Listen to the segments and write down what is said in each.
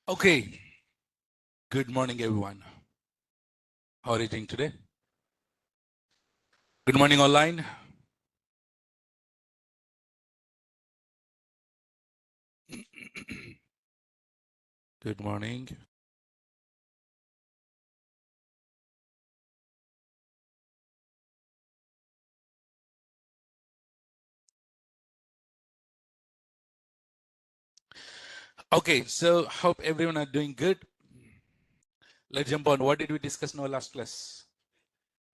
Okay, good morning, everyone. How are you doing today? Good morning, online. Good morning. Okay, so hope everyone are doing good. Let's jump on. What did we discuss in our last class?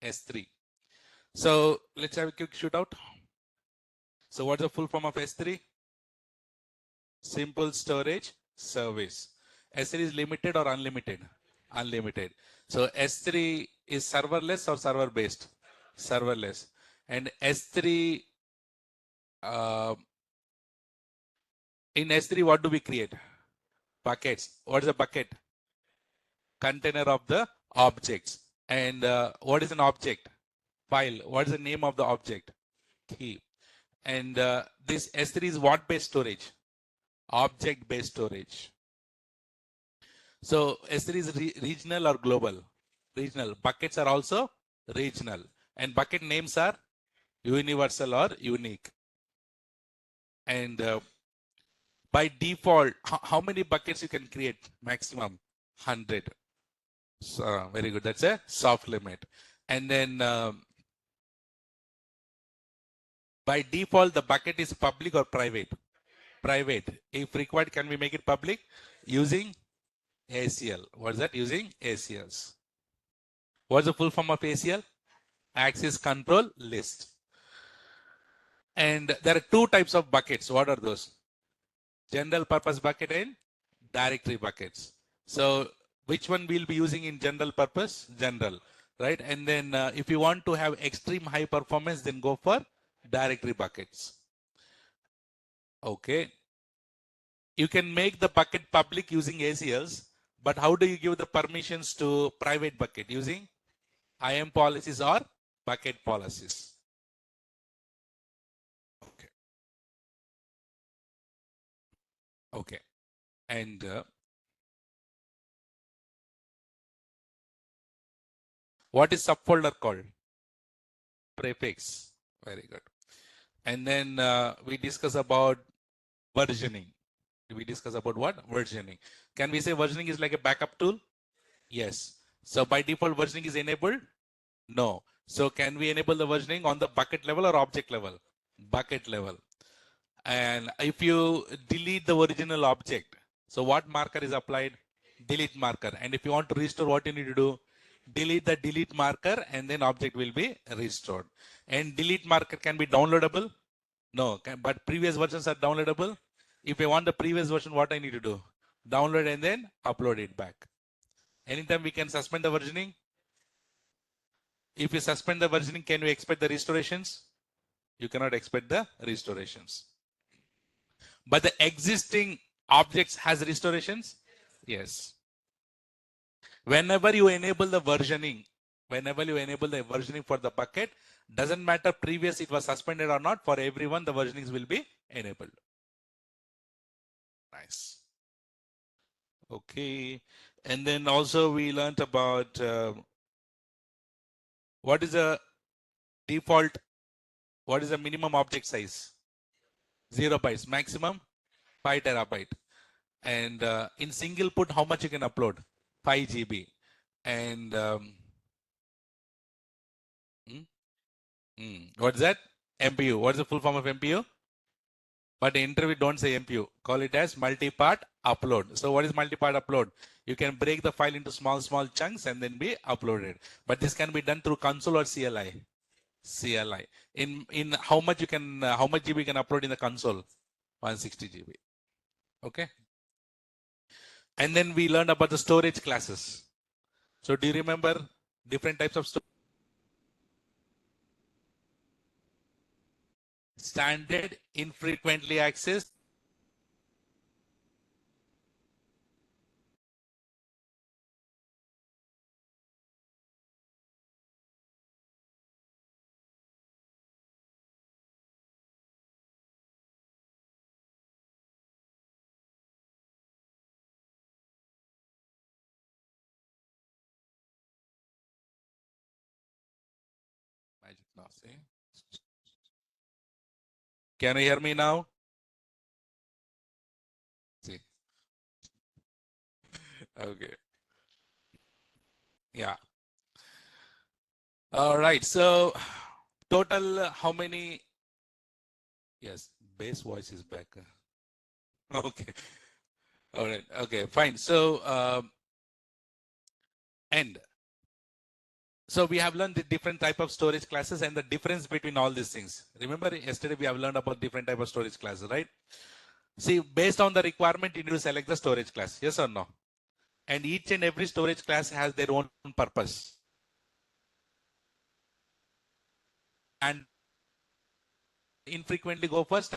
S3. So let's have a quick shootout. So what's the full form of S3? Simple storage service. S3 is limited or unlimited? Unlimited. So S3 is serverless or server based? Serverless. And S3, in S3, what do we create? Buckets. What is a bucket? Container of the objects. And what is an object? File. What is the name of the object? Key. And this S3 is what based storage? Object based storage. So S3 is regional or global? Regional. Buckets are also regional. And bucket names are universal or unique. And by default, how many buckets you can create? Maximum 100. So, very good. That's a soft limit. And then by default, the bucket is public or private? Private. If required, can we make it public? Using ACL. What is that? Using ACLs. What's the full form of ACL? Access Control List. And there are two types of buckets. What are those? General purpose bucket and directory buckets. So which one we'll be using in general purpose? General, right? And then if you want to have extreme high performance, then go for directory buckets. Okay. You can make the bucket public using ACLs, but how do you give the permissions to private bucket? Using IAM policies or bucket policies. Okay. Okay. And what is subfolder called? Prefix. Very good. And then we discuss about versioning. We discuss about what? Versioning. Can we say versioning is like a backup tool? Yes. So by default, versioning is enabled? No. So can we enable the versioning on the bucket level or object level? Bucket level. And if you delete the original object, so what marker is applied? Delete marker. And if you want to restore, what you need to do? Delete the delete marker and then object will be restored. And delete marker can be downloadable? No, but previous versions are downloadable. If I want the previous version, what I need to do? Download and then upload it back. Anytime we can suspend the versioning. If you suspend the versioning, can you expect the restorations? You cannot expect the restorations. But the existing objects has restorations? Yes. Whenever you enable the versioning for the bucket, doesn't matter previous it was suspended or not, for everyone the versionings will be enabled. Nice. Okay. And then also we learned about what is the default, what is the minimum object size? 0 bytes, maximum 5 terabyte. And in single put, how much you can upload? 5 GB. And what's that? MPU. What's the full form of MPU? But in interview, don't say MPU. Call it as multi-part upload. So what is multi-part upload? You can break the file into small chunks and then be uploaded. But this can be done through console or CLI. CLI. In how much you can, how much GB you can upload in the console? 160 GB. Okay. And then we learned about the storage classes. So do you remember different types of storage? Standard, infrequently accessed, Now, see. Can you hear me now? See. Okay. Yeah. All right. So total, how many? Yes, bass voice is back. Okay. All right. Okay, fine. So, and so we have learned the different type of storage classes and the difference between all these things. Remember yesterday we have learned about different type of storage classes, right? See, based on the requirement, you need to select the storage class. Yes or no? And each and every storage class has their own purpose. And infrequently go first.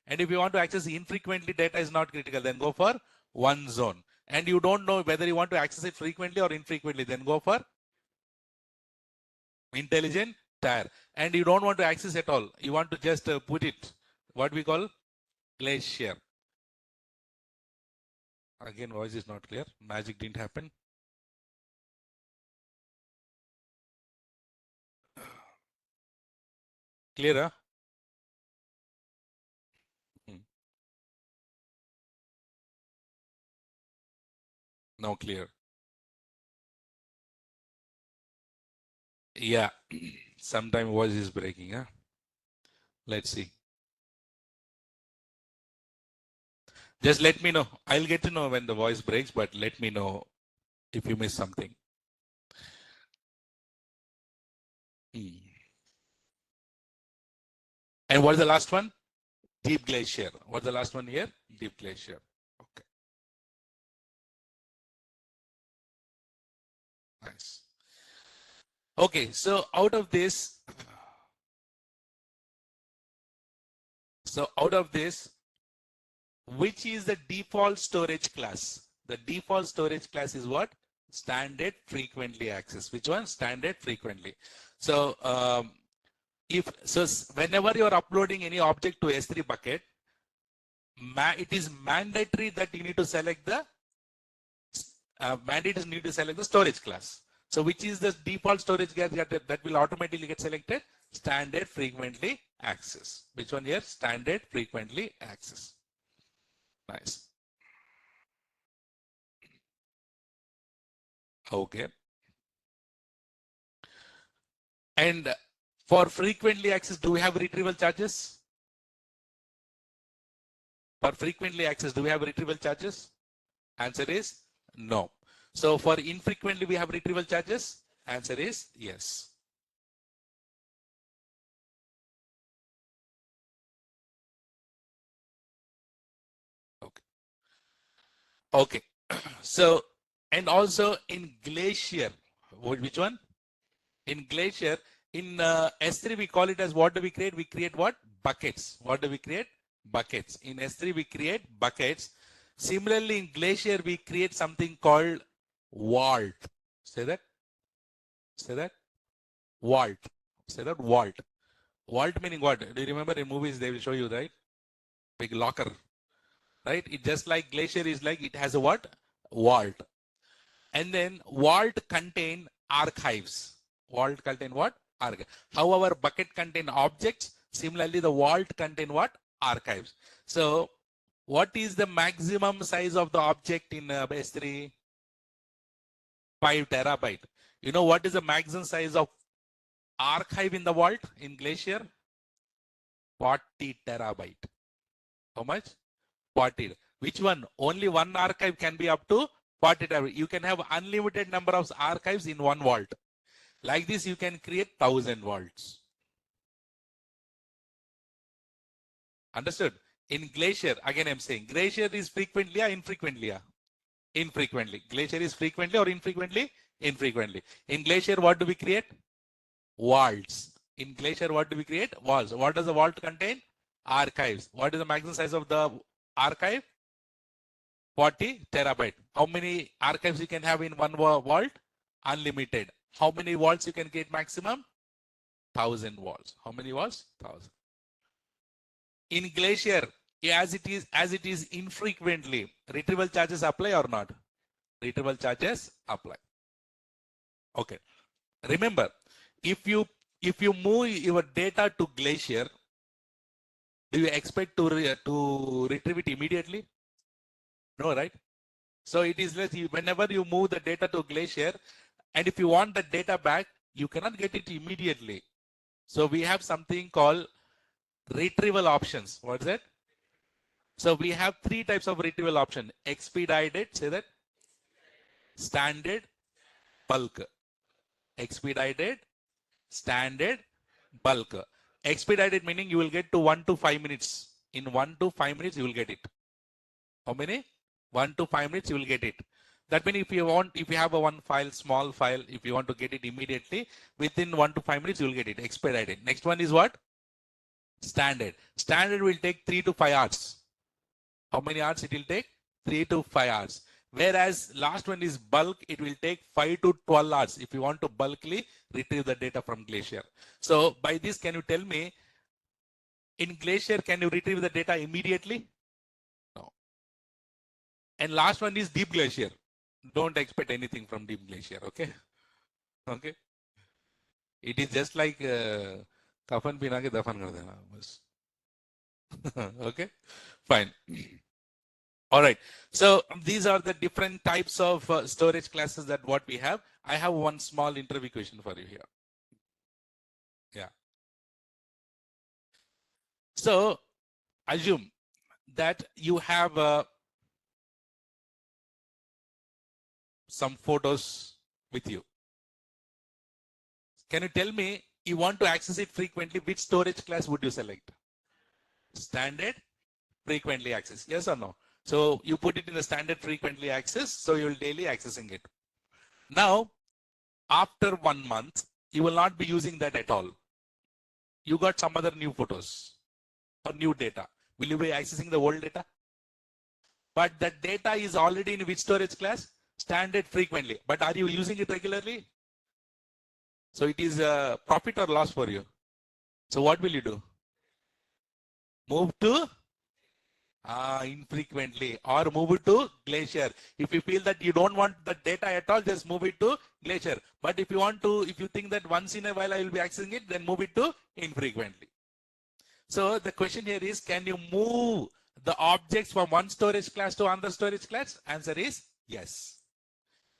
And if you want to access infrequently, data is not critical, then go for one zone. And you don't know whether you want to access it frequently or infrequently, then go for intelligent tier. And you don't want to access at all. You want to just put it, what we call glacier. Again, voice is not clear. Magic didn't happen. Clear, huh? No, clear. Yeah. Sometime voice is breaking, huh? Let's see. Just let me know. I'll get to know when the voice breaks, but let me know if you miss something. And what's the last one? Deep glacier. What's the last one here? Deep glacier. Okay. Nice. Okay, so out of this, which is the default storage class? The default storage class is what? Standard frequently access. Which one? Standard frequently. So whenever you are uploading any object to S3 bucket, it is mandatory that you need to select the storage class. So which is the default storage class that will automatically get selected? Standard frequently access. Which one here? Standard frequently access. Nice. Okay. And for frequently access, do we have retrieval charges? For frequently access, do we have retrieval charges? Answer is no. So for infrequently, we have retrieval charges? Answer is yes. Okay. Okay. So, and also in Glacier, which one? In Glacier, in S3, we call it as what do we create? We create what? Buckets. What do we create? Buckets. In S3, we create buckets. Similarly, in Glacier, we create something called vault. Say that. Say that. Vault. Say that. Vault. Vault meaning what? Do you remember in movies they will show you, right? Big locker. Right? It just like Glacier is like it has a what? Vault. And then vault contain archives. Vault contain what? Archive. However, bucket contain objects. Similarly, the vault contain what? Archives. So, what is the maximum size of the object in S3? 5 terabyte. You know what is the maximum size of archive in the vault in Glacier? 40 terabyte. How much? 40. Which one? Only one archive can be up to 40 terabyte. You can have unlimited number of archives in one vault. Like this, you can create 1000 vaults. Understood? In Glacier, again I'm saying, Glacier is frequently or infrequently? Infrequently. Glacier is frequently or infrequently? Infrequently. In Glacier, what do we create? Vaults. In Glacier, what do we create? Vaults. What does the vault contain? Archives. What is the maximum size of the archive? 40 terabyte. How many archives you can have in one vault? Unlimited. How many vaults you can create maximum? 1000 vaults. How many vaults? 1000. In Glacier, as it is infrequently, retrieval charges apply or not? retrieval charges apply. Okay. Remember, if you move your data to Glacier, do you expect to retrieve it immediately? No, right? So it is less, whenever you move the data to Glacier, and if you want the data back, you cannot get it immediately. So we have something called retrieval options. What's that? So we have three types of retrieval option: expedited, say that, standard, bulk. Expedited, standard, bulk. Expedited meaning you will get to 1 to 5 minutes. In 1 to 5 minutes, you will get it. How many? 1 to 5 minutes, you will get it. That means if you have a one file, small file, if you want to get it immediately, within 1 to 5 minutes, you will get it. Expedited. Next one is what? Standard. Standard will take 3 to 5 hours. How many hours it will take? 3 to 5 hours. Whereas last one is bulk, it will take 5 to 12 hours if you want to bulkily retrieve the data from Glacier. So by this, can you tell me, in Glacier, can you retrieve the data immediately? No. And last one is Deep Glacier. Don't expect anything from Deep Glacier, okay? Okay. It is just like kafan pina ke dafan kar dena. Okay, fine. All right. So these are the different types of storage classes that what we have. I have one small interview question for you here. Yeah. So assume that you have some photos with you. Can you tell me, you want to access it frequently, which storage class would you select? Standard, frequently access. Yes or no? So you put it in the standard frequently access. So you'll daily accessing it. Now, after 1 month, you will not be using that at all. You got some other new photos or new data. Will you be accessing the old data? But that data is already in which storage class? Standard frequently. But are you using it regularly? So it is a profit or loss for you. So what will you do? Move to infrequently, or move it to Glacier. If you feel that you don't want the data at all, just move it to Glacier. But if you want to, if you think that once in a while I will be accessing it, then move it to infrequently. So the question here is, can you move the objects from one storage class to another storage class? Answer is yes.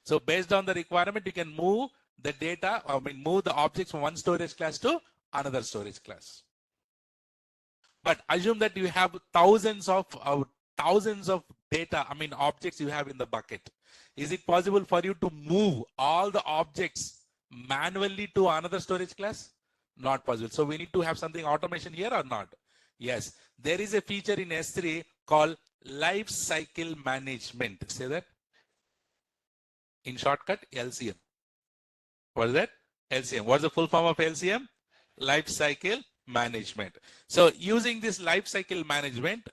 So based on the requirement, you can move the data, move the objects from one storage class to another storage class. But assume that you have thousands of data, objects you have in the bucket. Is it possible for you to move all the objects manually to another storage class? Not possible. So we need to have something automation here or not? Yes. There is a feature in S3 called life cycle management. Say that. In shortcut, LCM. What is that? LCM. What's the full form of LCM? Life cycle management. So using this life cycle management,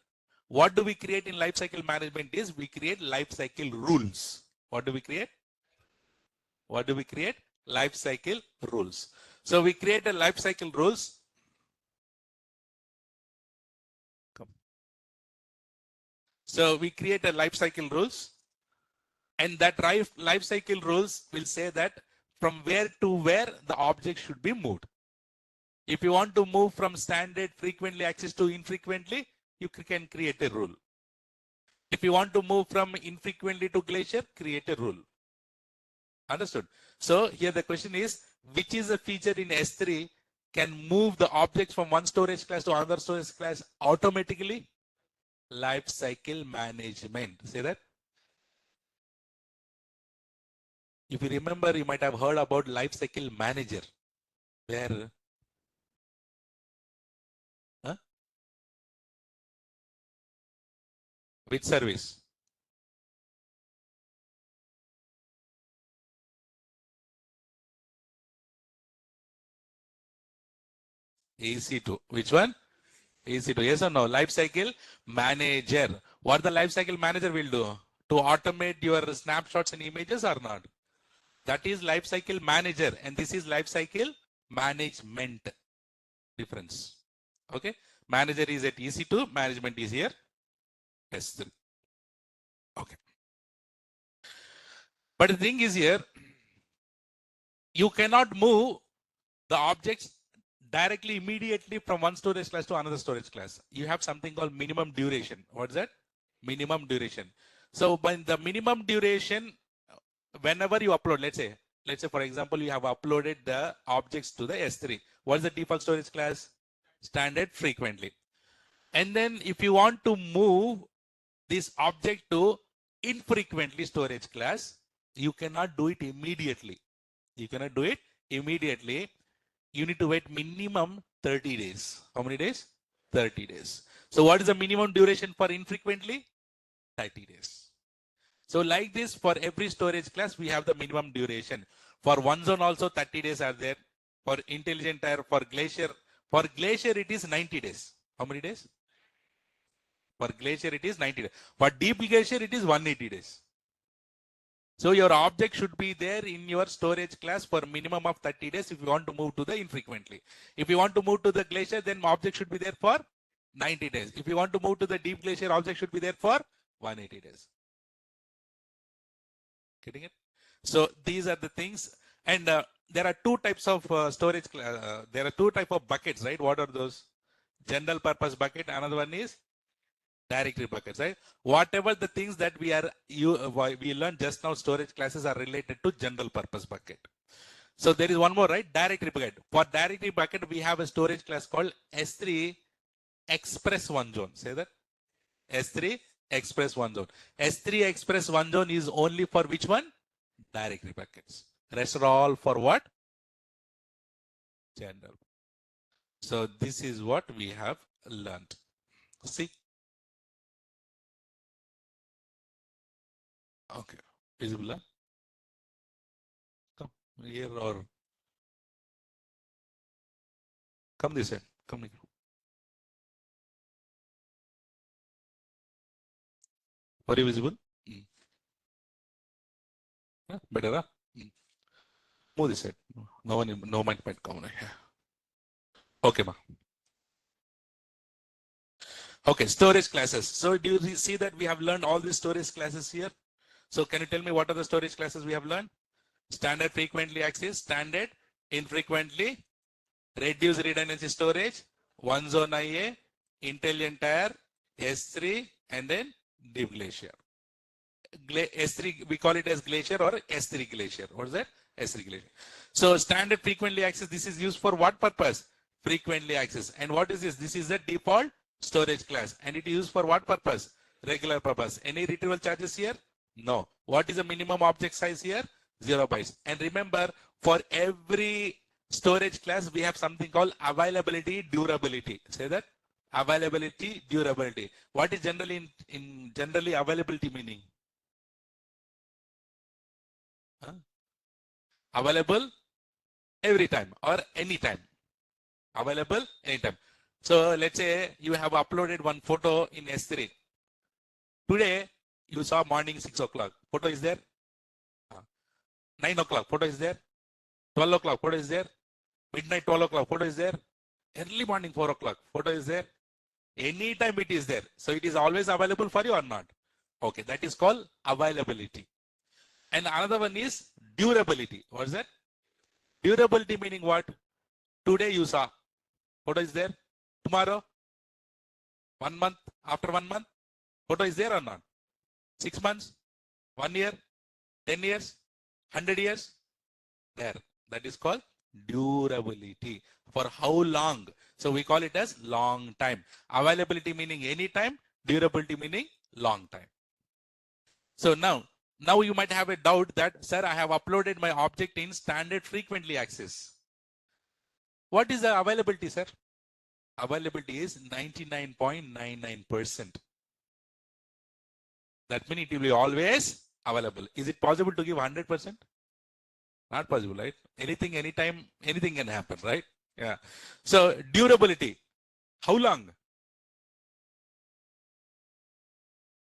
what do we create in life cycle management is we create life cycle rules. What do we create? What do we create? Life cycle rules. So we create a life cycle rules. So we create a life cycle rules, and that life cycle rules will say that from where to where the object should be moved. If you want to move from standard frequently access to infrequently, you can create a rule. If you want to move from infrequently to Glacier, create a rule. Understood? So here the question is, which is a feature in S3 can move the objects from one storage class to another storage class automatically? Life cycle management. Say that. If you remember, you might have heard about life cycle manager. Where? Huh? Which service? EC2. Which one? EC2. Yes or no? Life cycle manager. What the life cycle manager will do? To automate your snapshots and images or not? That is life cycle manager, and this is life cycle management. Difference. Okay. Manager is at EC2, management is here S3. Okay. But the thing is here, you cannot move the objects directly immediately from one storage class to another storage class. You have something called minimum duration. What's that? Minimum duration. So when the minimum duration, whenever you upload, let's say for example, you have uploaded the objects to the S3. What's the default storage class? Standard frequently. And then if you want to move this object to infrequently storage class, you cannot do it immediately. You cannot do it immediately. You need to wait minimum 30 days. How many days? 30 days. So what is the minimum duration for infrequently? 30 days. So like this, for every storage class, we have the minimum duration. For OneZone also 30 days are there. For Intelligent Tire, for Glacier, it is 90 days. How many days? For Glacier, it is 90 days. For Deep Glacier, it is 180 days. So your object should be there in your storage class for minimum of 30 days if you want to move to the infrequently. If you want to move to the Glacier, then object should be there for 90 days. If you want to move to the Deep Glacier, object should be there for 180 days. Getting it? So these are the things. And there are two types of storage. There are two types of buckets, right? What are those? General purpose bucket. Another one is directory buckets, right? Whatever the things that we learned just now, storage classes are related to general purpose bucket. So there is one more, right? Directory bucket. For directory bucket, we have a storage class called S3 Express One Zone. Say that. S3 Express One Zone. S3 Express One Zone is only for which one? Directory buckets. Rest are all for what? General. So this is what we have learned. See? Okay. Visible? Come here or come this way. Come here. Are you visible? Yeah, better, huh? Move this side. No might come. Okay, ma. Okay, storage classes. So do you see that we have learned all these storage classes here? So can you tell me what are the storage classes we have learned? Standard frequently access, standard infrequently, reduced redundancy storage, OneZone IA, Intelligent Tire, S3, and then Deep Glacier. S3, we call it as Glacier or S3 Glacier. What is that? S3 Glacier. So standard frequently access, this is used for what purpose? Frequently access. And what is this? This is the default storage class. And it is used for what purpose? Regular purpose. Any retrieval charges here? No. What is the minimum object size here? 0 bytes. And remember, for every storage class, we have something called availability, durability. Say that. Availability, durability. What is generally generally availability meaning? Available every time or anytime. Available anytime. So let's say you have uploaded one photo in S3. Today you saw morning 6 o'clock. Photo is there. 9 o'clock. Photo is there. 12 o'clock. Photo is there. Midnight 12 o'clock. Photo is there. Early morning 4 o'clock. Photo is there. Anytime it is there. So it is always available for you or not? Okay, that is called availability. And another one is durability. What is that? Durability meaning what? Today you saw. Photo is there. Tomorrow, 1 month, after 1 month, photo is there or not? 6 months, 1 year, 10 years, 100 years, there. That is called durability. For how long? So we call it as long time. Availability meaning any time, durability meaning long time. So now you might have a doubt that, sir, I have uploaded my object in standard frequently access. What is the availability, sir? Availability is 99.99%. That means it will be always available. Is it possible to give 100%? Not possible, right? Anything, anytime, anything can happen, right? Yeah. So durability, how long?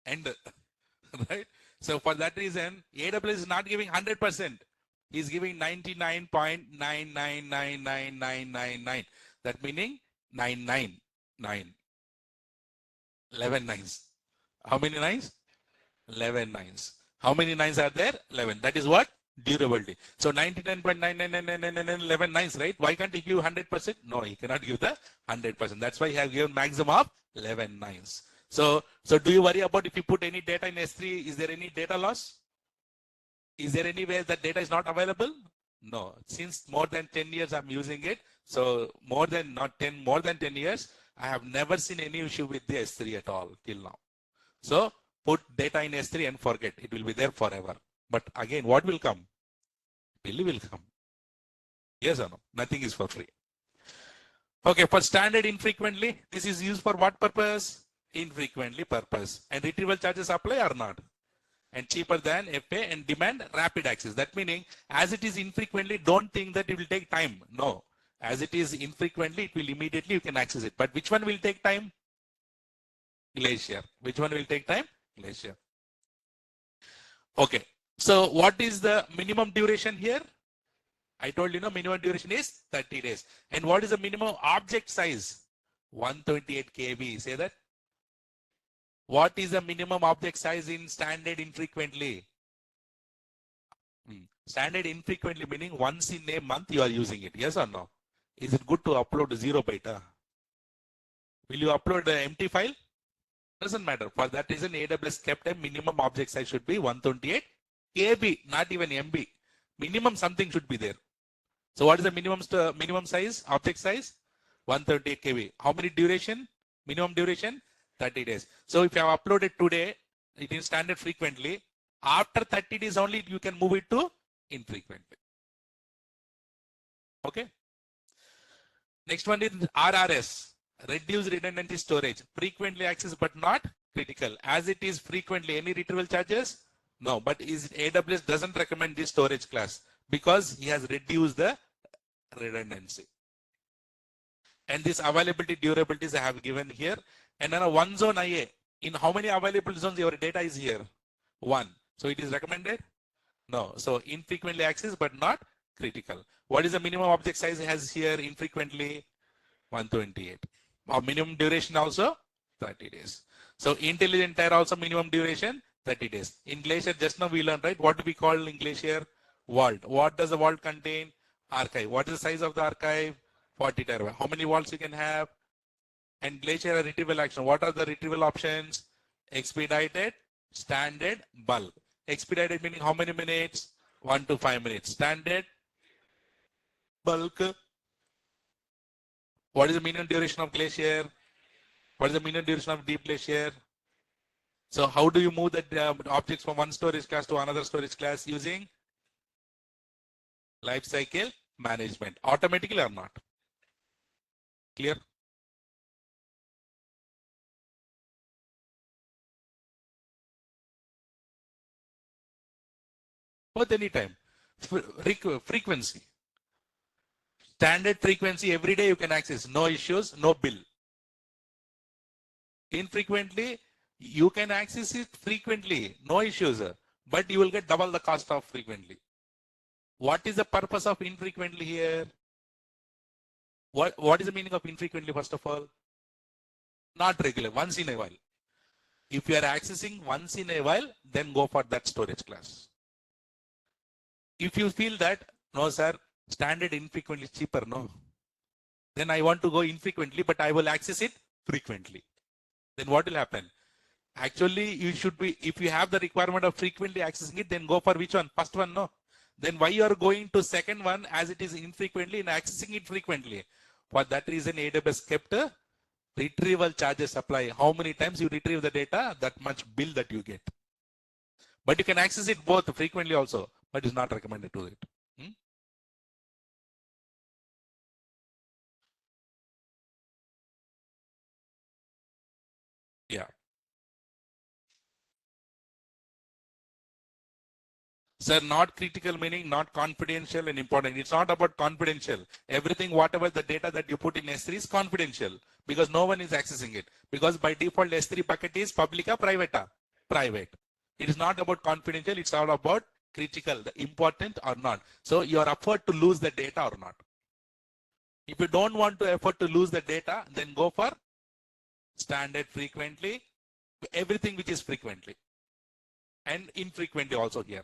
And right? So for that reason, AWS is not giving 100%. He's giving 99.999999. That meaning 999. 11 nines. How many nines? 11 nines. How many nines are there? 11. That is what? Durability. So 99.9999911 nines, right? Why can't he give 100%? No, he cannot give the 100%. That's why he have given maximum of 11 nines. So do you worry about if you put any data in S3, is there any data loss? Is there any way that data is not available? No. Since more than 10 years I'm using it. So more than 10 years, I have never seen any issue with the S3 at all till now. So put data in S3 and forget. It will be there forever. But again, what will come? Bill will come. Yes or no? Nothing is for free. Okay, for standard infrequently, this is used for what purpose? Infrequently purpose. And retrieval charges apply or not? And cheaper than FA and demand rapid access. That meaning, as it is infrequently, don't think that it will take time. No. As it is infrequently, it will immediately, you can access it. But which one will take time? Glacier. Which one will take time? Glacier. Okay. So what is the minimum duration here? I told you, minimum duration is 30 days. And what is the minimum object size? 128 KB. Say that. What is the minimum object size in standard infrequently? Standard infrequently meaning once in a month you are using it. Yes or no? Is it good to upload 0 byte? Will you upload an empty file? Doesn't matter. For that reason, AWS kept a minimum object size should be 128 KB, not even MB. Minimum something should be there. So what is the minimum size, object size? 138 KB. How many duration? Minimum duration? 30 days. So if you have uploaded today, it is standard frequently. After 30 days only, you can move it to infrequently. Okay. Next one is RRS. Reduced redundancy storage. Frequently accessed but not critical. As it is frequently, any retrieval charges? No, but AWS doesn't recommend this storage class because he has reduced the redundancy. And this availability durabilities I have given here. And then a one zone IA. In how many available zones your data is here? 1. So it is recommended? No. So infrequently accessed but not critical. What is the minimum object size it has here infrequently? 128. Our minimum duration also 30 days. So intelligent tier also minimum duration 30 days. In Glacier, just now we learned, right? What do we call in Glacier? Vault. What does the vault contain? Archive. What is the size of the archive? 40 terabyte. How many vaults you can have? And Glacier retrieval action. What are the retrieval options? Expedited, standard, bulk. Expedited meaning how many minutes? 1 to 5 minutes. Standard, bulk. What is the minimum duration of Glacier? What is the minimum duration of Deep Glacier? So how do you move the objects from one storage class to another storage class using lifecycle management? Automatically or not? Clear? Both anytime. Frequency. Standard frequency every day you can access. No issues, no bill. Infrequently, you can access it frequently. No issues. But you will get double the cost of frequently. What is the purpose of infrequently here? What is the meaning of infrequently, first of all? Not regular, once in a while. If you are accessing once in a while, then go for that storage class. If you feel that, no sir, standard infrequently cheaper, no. Then I want to go infrequently, but I will access it frequently. Then what will happen? Actually, you should be, if you have the requirement of frequently accessing it, then go for which one? First one, no. Then why you are going to second one as it is infrequently and accessing it frequently? For that reason, AWS kept a retrieval charges apply. How many times you retrieve the data, that much bill that you get. But you can access it both frequently also, but it's not recommended to it. Yeah. Sir, not critical meaning not confidential and important. It's not about confidential. Everything, whatever the data that you put in S3 is confidential because no one is accessing it. Because by default, S3 bucket is public or private? Private. It is not about confidential. It's all about critical, the important or not. So you are afford to lose the data or not. If you don't want to afford to lose the data, then go for standard frequently, everything which is frequently. and infrequently also here.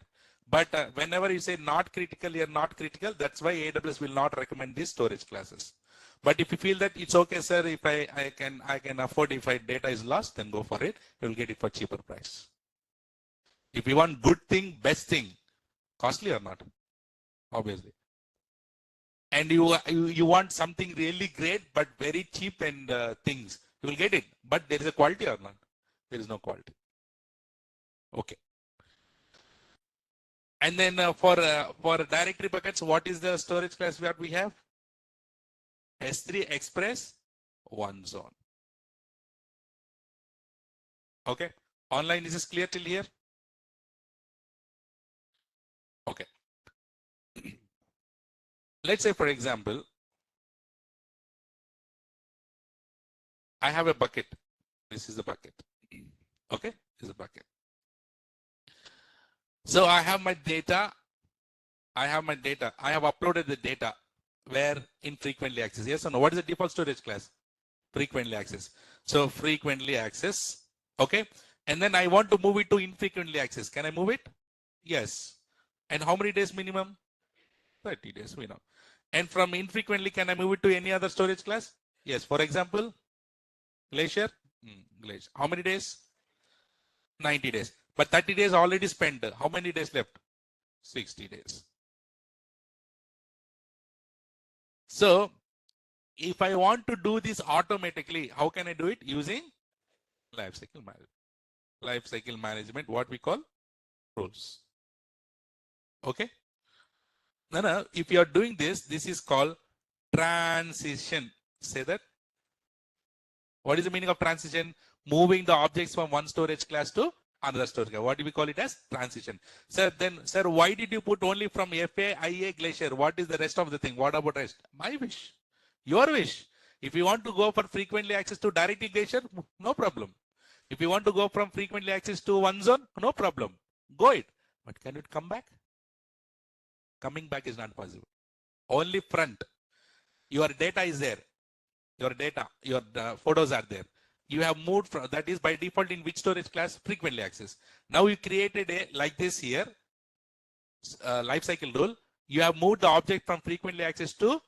But whenever you say not critical here, not critical, that's why AWS will not recommend these storage classes. But if you feel that it's okay, sir, if I can afford, if data is lost, then go for it. You'll get it for cheaper price. If you want good thing, best thing, costly or not, obviously. And you want something really great but very cheap and things, you will get it. But there is a quality or not? There is no quality. Okay. And then for directory buckets, what is the storage class that we have? S3 Express one zone. Okay. Online, is this clear till here? Okay. Let's say, for example, I have a bucket. This is the bucket. Okay, this is a bucket. So I have my data. I have uploaded the data where infrequently access. Yes or no? What is the default storage class? Frequently access. So frequently access. Okay. And then I want to move it to infrequently access. Can I move it? Yes. And how many days minimum? 30 days, we know. And from infrequently, can I move it to any other storage class? Yes. For example, Glacier. Glacier. How many days? 90 days. But 30 days already spent. How many days left? 60 days. So if I want to do this automatically, how can I do it? Using lifecycle management. Lifecycle management, what we call rules. Okay. No, if you are doing this, this is called transition. Say that. What is the meaning of transition? Moving the objects from one storage class to another storage class. What do we call it as? Transition. Sir, why did you put only from FA, IA, Glacier? What is the rest of the thing? What about rest? My wish. Your wish. If you want to go for frequently access to directly Glacier, no problem. If you want to go from frequently access to one zone, no problem. Go it. But can it come back? Coming back is not possible. Only front. Your data is there. Your data, your photos are there. You have moved from, that is by default in which storage class? Frequently access. Now you created a like this here, lifecycle rule. You have moved the object from frequently access to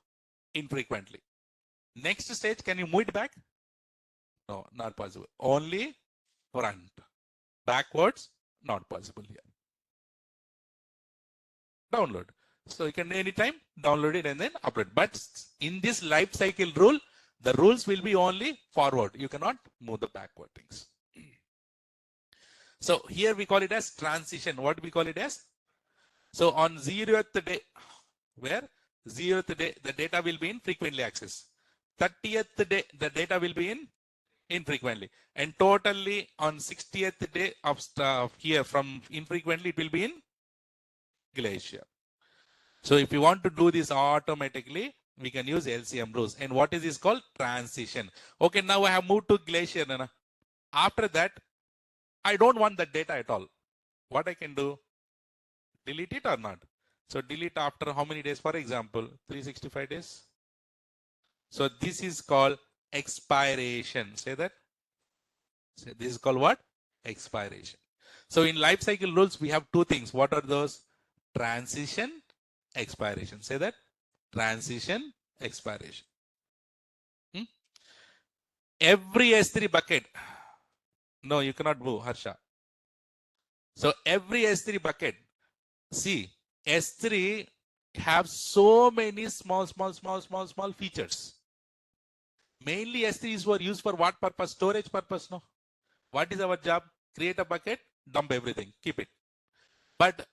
infrequently. Next stage, can you move it back? No, not possible. Only front. Backwards, not possible here. Download. So you can anytime download it and then upload. But in this lifecycle rule, the rules will be only forward. You cannot move the backward things. So here we call it as transition. What do we call it as? So on 0th day, where 0th day, the data will be in frequently access. 30th day, the data will be in infrequently. And totally on 60th day of stuff here from infrequently, it will be in Glacier. So if you want to do this automatically, we can use LCM rules. And what is this called? Transition. Okay, now I have moved to Glacier. Nana. After that, I don't want that data at all. What I can do? Delete it or not? So delete after how many days? For example, 365 days. So this is called expiration. Say that. So this is called what? Expiration. So in lifecycle rules, we have two things. What are those? Transition, expiration. Say that. Transition, expiration. Every S3 bucket. No, you cannot move, Harsha. So every S3 bucket. See, S3 have so many small features. Mainly S3 is used for what purpose? Storage purpose, no? What is our job? Create a bucket, dump everything, keep it. But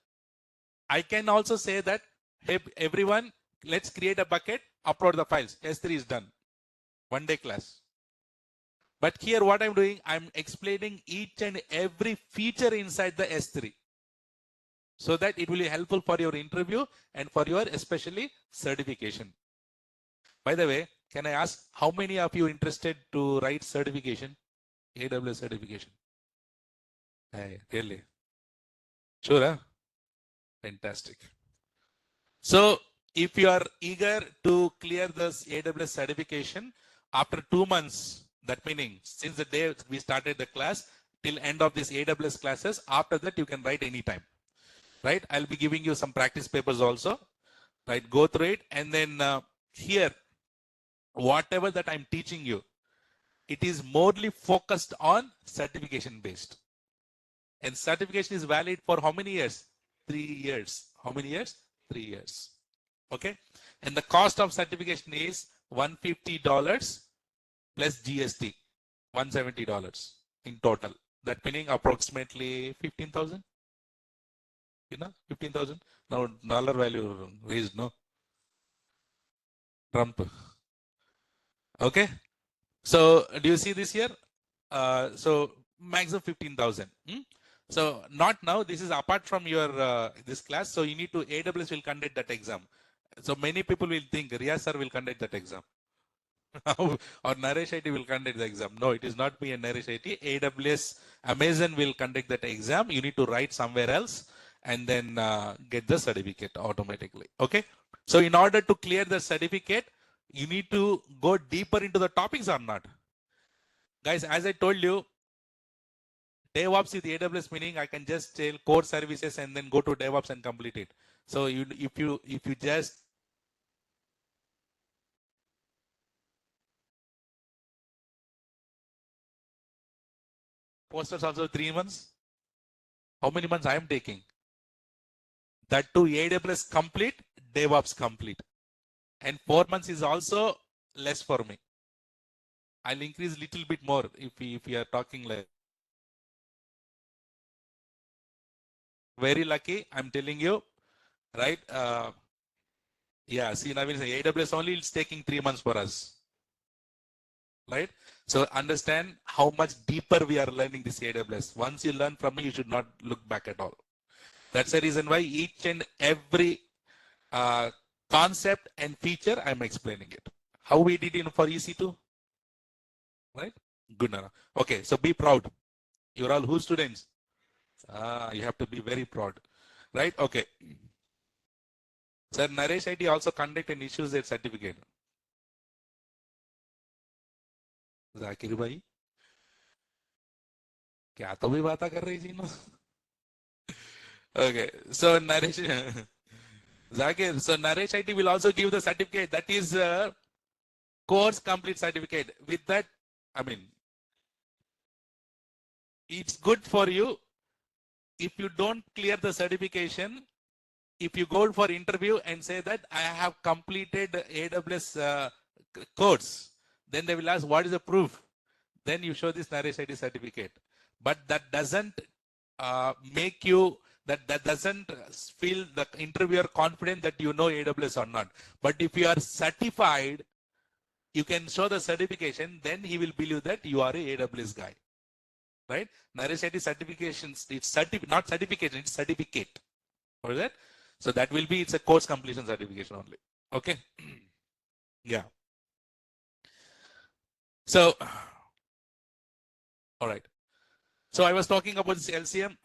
I can also say that, hey, everyone, let's create a bucket, upload the files. S3 is done. One day class. But here what I'm doing, I'm explaining each and every feature inside the S3. So that it will be helpful for your interview and for your especially certification. By the way, can I ask how many of you interested to write certification? AWS certification. Hey, really? Sure, huh? Fantastic. So if you are eager to clear this AWS certification, after 2 months, that meaning since the day we started the class, till end of this AWS classes. After that, you can write anytime, right? I'll be giving you some practice papers also, right? Go through it. And then here, whatever that I'm teaching you, it is morely focused on certification based. And certification is valid for how many years? 3 years. How many years? 3 years. Okay. And the cost of certification is $150 plus GST, $170 in total. That meaning approximately 15,000. You know, 15,000. Now dollar value raised, no? Trump. Okay. So do you see this here? So maximum 15,000. So not now. This is apart from your this class. So you need to AWS will conduct that exam. So many people will think Riyaz sir will conduct that exam. Or Naresh IT will conduct the exam. No, it is not me and Naresh IT. AWS, Amazon will conduct that exam. You need to write somewhere else and then get the certificate automatically. Okay. So in order to clear the certificate, you need to go deeper into the topics or not. Guys, as I told you, DevOps with AWS meaning I can just tell core services and then go to DevOps and complete it. So if you just posters also 3 months. How many months I am taking? That to AWS complete, DevOps complete. And 4 months is also less for me. I'll increase little bit more if we are talking like. Very lucky, I'm telling you, right? Yeah, see, Naveen say AWS only is taking 3 months for us. Right? So understand how much deeper we are learning this AWS. Once you learn from me, you should not look back at all. That's the reason why each and every concept and feature, I'm explaining it. How we did it for EC2? Right? Good enough. Okay, so be proud. You're all who students? You have to be very proud. Right? Okay. Sir, Naresh IT also conduct and issues their certificate. Zakir bhai, क्या तो भी बातें कर रही थी ना? Okay, so Naresh, Zakir, so Naresh IT will also give the certificate. That is course complete certificate. With that, I mean, it's good for you. If you don't clear the certification, if you go for interview and say that I have completed AWS course, then they will ask what is the proof. Then you show this Naresh IT certificate. But that doesn't make you, that doesn't feel the interviewer confident that you know AWS or not. But if you are certified, you can show the certification, then he will believe that you are a AWS guy. Right? Naresh IT certifications, it's not certification, it's certificate. For that. So that will be, it's a course completion certification only. Okay. Yeah. So, all right. So I was talking about this LCM.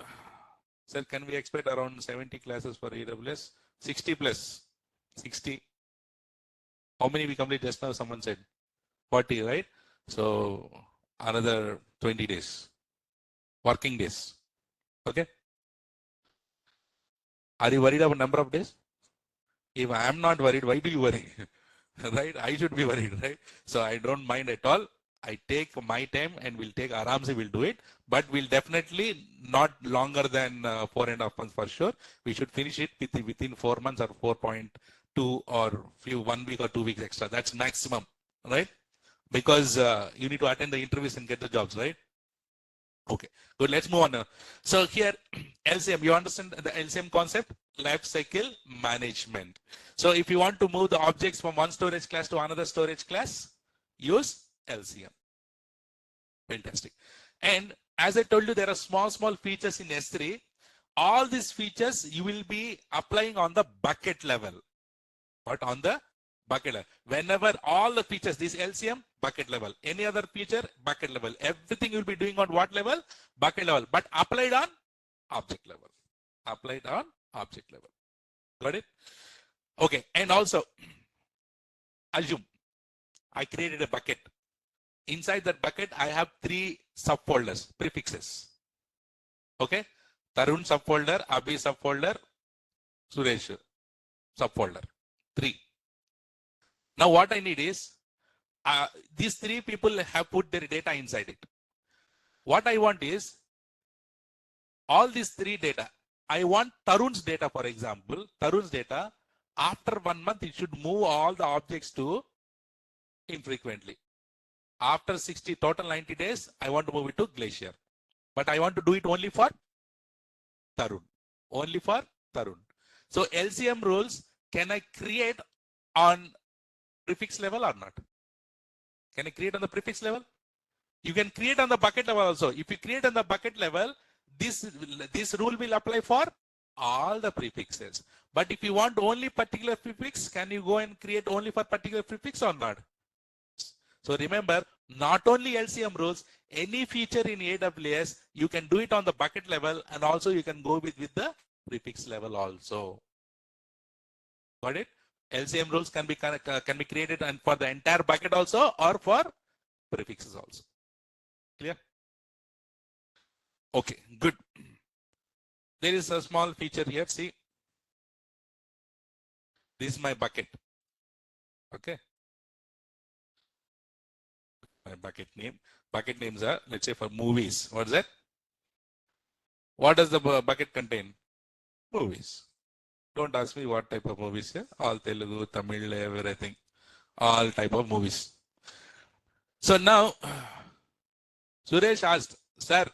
Sir, can we expect around 70 classes for AWS? 60 plus. 60. How many we complete just now? Someone said 40, right? So another 20 days. Working days. Okay. Are you worried about number of days? If I am not worried, why do you worry? Right? I should be worried, right? So I don't mind at all. I take my time and we'll take Aramse, we'll do it, but we'll definitely not longer than 4.5 months for sure. We should finish it within 4 months or 4.2 or 1 week or 2 weeks extra. That's maximum, right? Because you need to attend the interviews and get the jobs, right? Okay, good. Let's move on now. So here, LCM, you understand the LCM concept? Life cycle management. So if you want to move the objects from one storage class to another storage class, use LCM. Fantastic. And as I told you, there are small features in S3. All these features you will be applying on the bucket level. But on the bucket level. Whenever all the features, this LCM, bucket level. Any other feature, bucket level. Everything you'll be doing on what level? Bucket level. But applied on object level. Applied on object level. Got it? Okay. And also, assume I created a bucket. Inside that bucket, I have 3 subfolders, prefixes. Okay. Tarun subfolder, Abhi subfolder, Suresh subfolder. 3. Now what I need is, these 3 people have put their data inside it. What I want is, all these 3 data, I want Tarun's data, for example, Tarun's data, after 1 month, it should move all the objects to infrequently. After 60, total 90 days, I want to move it to Glacier. But I want to do it only for Tarun. Only for Tarun. So LCM rules, can I create on prefix level or not? Can I create on the prefix level? You can create on the bucket level also. If you create on the bucket level, this rule will apply for all the prefixes. But if you want only particular prefix, can you go and create only for particular prefix or not? So remember, not only LCM rules, any feature in AWS, you can do it on the bucket level, and also you can go with the prefix level also. Got it? LCM rules can be created and for the entire bucket also, or for prefixes also. Clear? Okay, good. There is a small feature here. See, this is my bucket. Okay. My bucket name. Bucket names are, let's say, for movies. What is that? What does the bucket contain? Movies. Don't ask me what type of movies here. All Telugu, Tamil, everything. All type of movies. So now, Suresh asked, sir,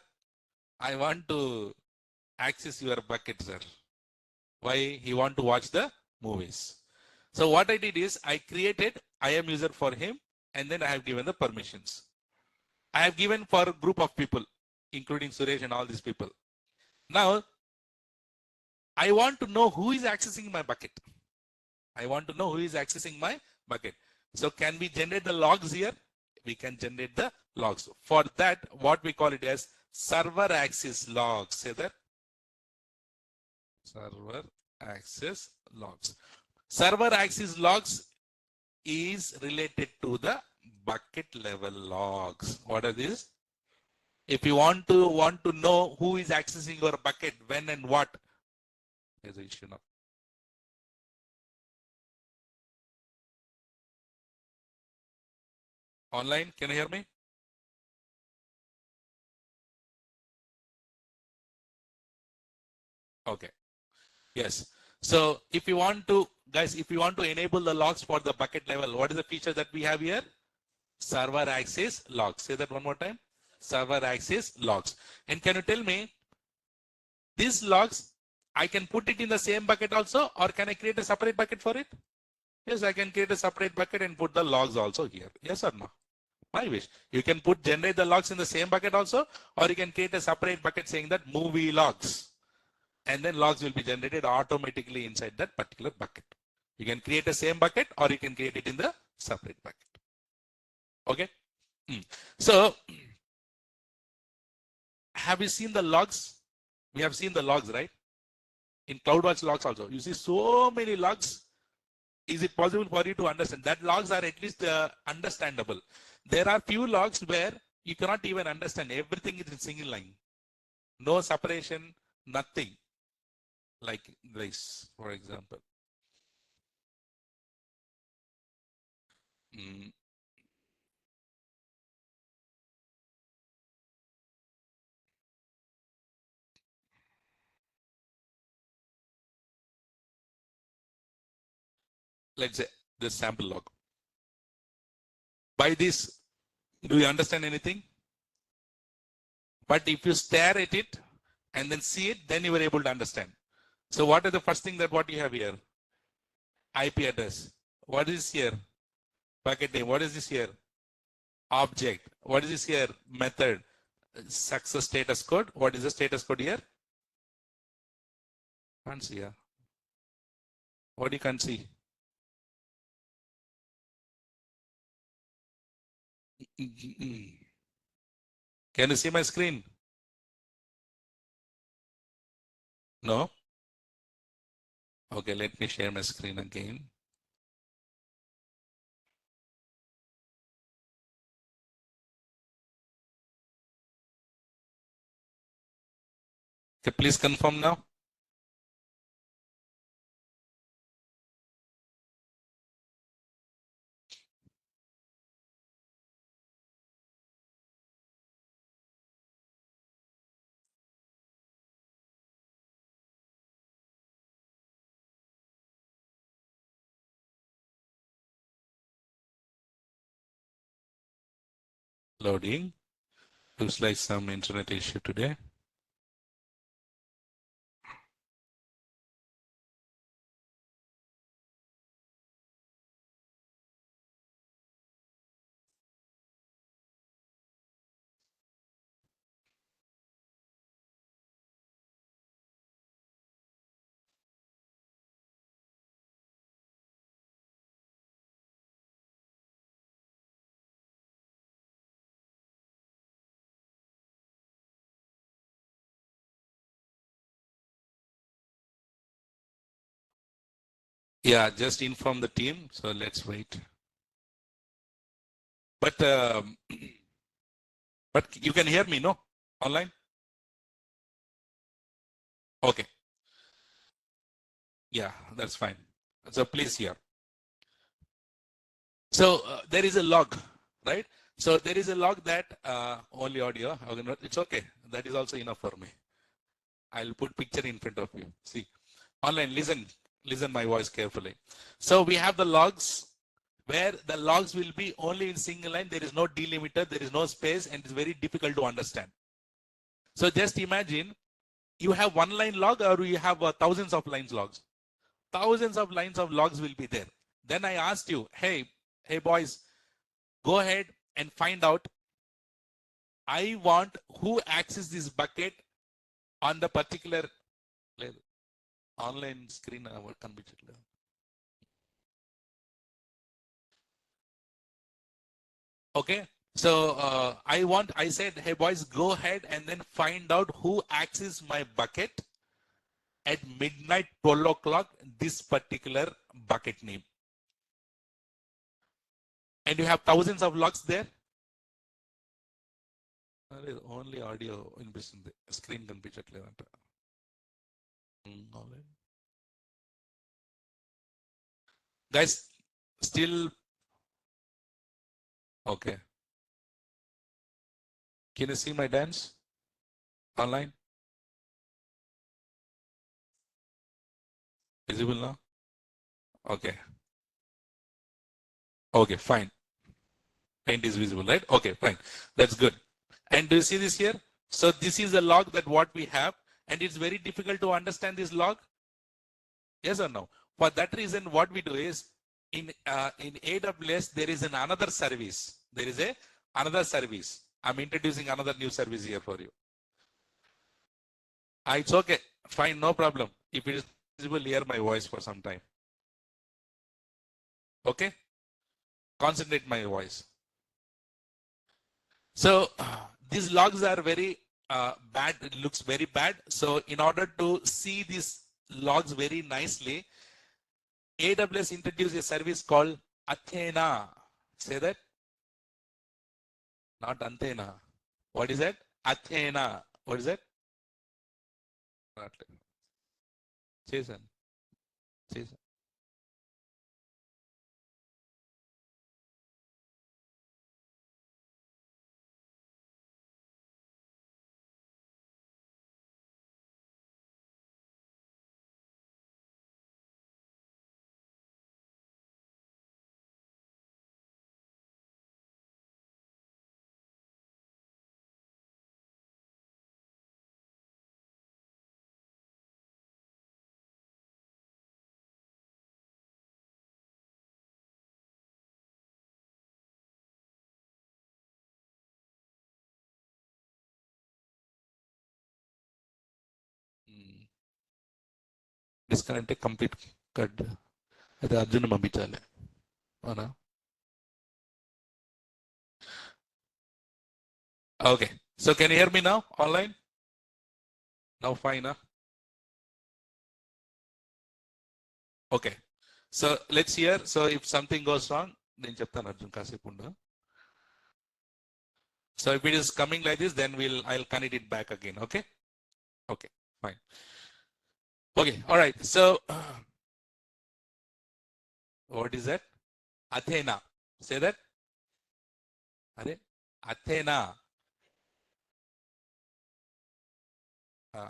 I want to access your bucket, sir. Why? He want to watch the movies. So what I did is, I created IAM user for him, and then I have given the permissions. I have given for a group of people, including Suresh and all these people. Now, I want to know who is accessing my bucket. I want to know who is accessing my bucket. So can we generate the logs here? We can generate the logs. For that, what we call it as server access logs. Say that. Server access logs. Server access logs is related to the bucket level logs. What are these? If you want to know who is accessing your bucket, when and what, there's an issue now. Online, can you hear me? Okay. Yes. So if you want to, guys, if you want to enable the logs for the bucket level, what is the feature that we have here? Server access logs. Say that one more time. Server access logs. And can you tell me, these logs, I can put it in the same bucket also, or can I create a separate bucket for it? Yes, I can create a separate bucket and put the logs also here. Yes or no? My wish. You can generate the logs in the same bucket also, or you can create a separate bucket saying that movie logs. And then logs will be generated automatically inside that particular bucket. You can create a same bucket, or you can create it in the separate bucket. Okay. So have you seen the logs? We have seen the logs, right? In CloudWatch logs also. You see so many logs. Is it possible for you to understand? That logs are at least understandable. There are few logs where you cannot even understand. Everything is in single line. No separation, nothing. Like this, for example. Let's say this sample log. By this, do you understand anything? But if you stare at it and then see it, then you were able to understand. So what is the first thing that what you have here? IP address. What is here? Bucket name. What is this here? Object. What is this here? Method. Success status code. What is the status code here? Can't see here. What you can see? Can you see my screen? No? Okay, let me share my screen again. Okay, please confirm now. Loading. Looks like some internet issue today. Yeah, just inform the team. So let's wait. But but you can hear me, no? Online? Okay. Yeah, that's fine. So please hear. So there is a log, right? So there is a log that only audio. It's okay. That is also enough for me. I'll put picture in front of you. See, online, listen my voice carefully. So we have the logs where the logs will be only in single line. There is no delimiter, there is no space, and it's very difficult to understand. So just imagine you have one line log or you have thousands of lines logs. Thousands of lines of logs will be there. Then I asked you, hey boys, go ahead and find out. I want who access this bucket on the particular online screen. Okay. So I said, hey boys, go ahead and then find out who access my bucket at midnight 12 o'clock, this particular bucket name. And you have thousands of logs there. Only audio వినిపిస్తుంది screen కనిపించట్లేదంట. Guys, still okay. Can you see my dance online? Visible now? Okay. Okay, fine. Paint is visible, right? Okay, fine. That's good. And do you see this here? So this is the log that what we have, and it's very difficult to understand this log. Yes or no? For that reason, what we do is in AWS there is another service. There is another service. I'm introducing another new service here for you. It's okay, fine, no problem. If it is visible, hear my voice for some time. Okay, concentrate my voice. So these logs are very bad. It looks very bad. So in order to see these logs very nicely, AWS introduced a service called Athena. Say that. Not Anthena. What is that? Athena. What is that? Jason. Jason. Disconnect complete cut. అది అర్జున్ పంపించాలి అవునా? Okay, so can you hear me now online? Now fine, huh? Okay, so let's hear. So if something goes wrong, then చెప్తాను అర్జున్ కాసేపు ఉండు. So if it is coming like this, then I'll connect it back again. Okay. Okay. Fine. Okay. All right. So what is that? Athena. Say that. Athena.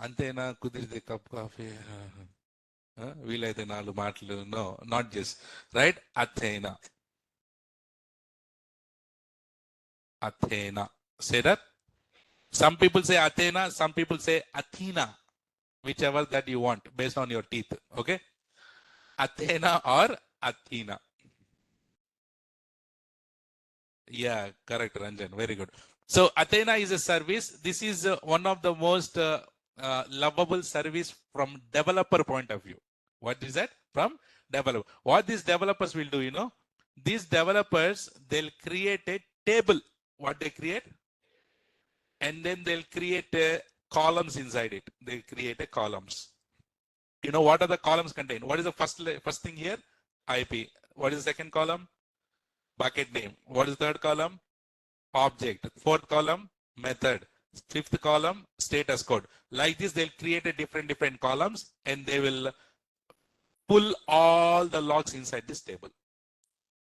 అంతేనా కుదిరితే cup coffee వీలైతే నాలుగు మాటలు no not just write Athena Athena. Say that. Some people say Athena, some people say Athena, whichever that you want based on your teeth. Okay. Athena or Athena. Yeah, correct, Ranjan. Very good. So Athena is a service. This is one of the most lovable service from developer point of view. What is that? From developer. What these developers will do, you know, these developers, they'll create a table. What they create? And then they'll create columns inside it. They'll create a columns. You know, what are the columns contain? What is the first thing here? IP. What is the second column? Bucket name. What is the third column? Object. Fourth column? Method. Fifth column? Status code. Like this, they'll create a different columns and they will pull all the logs inside this table.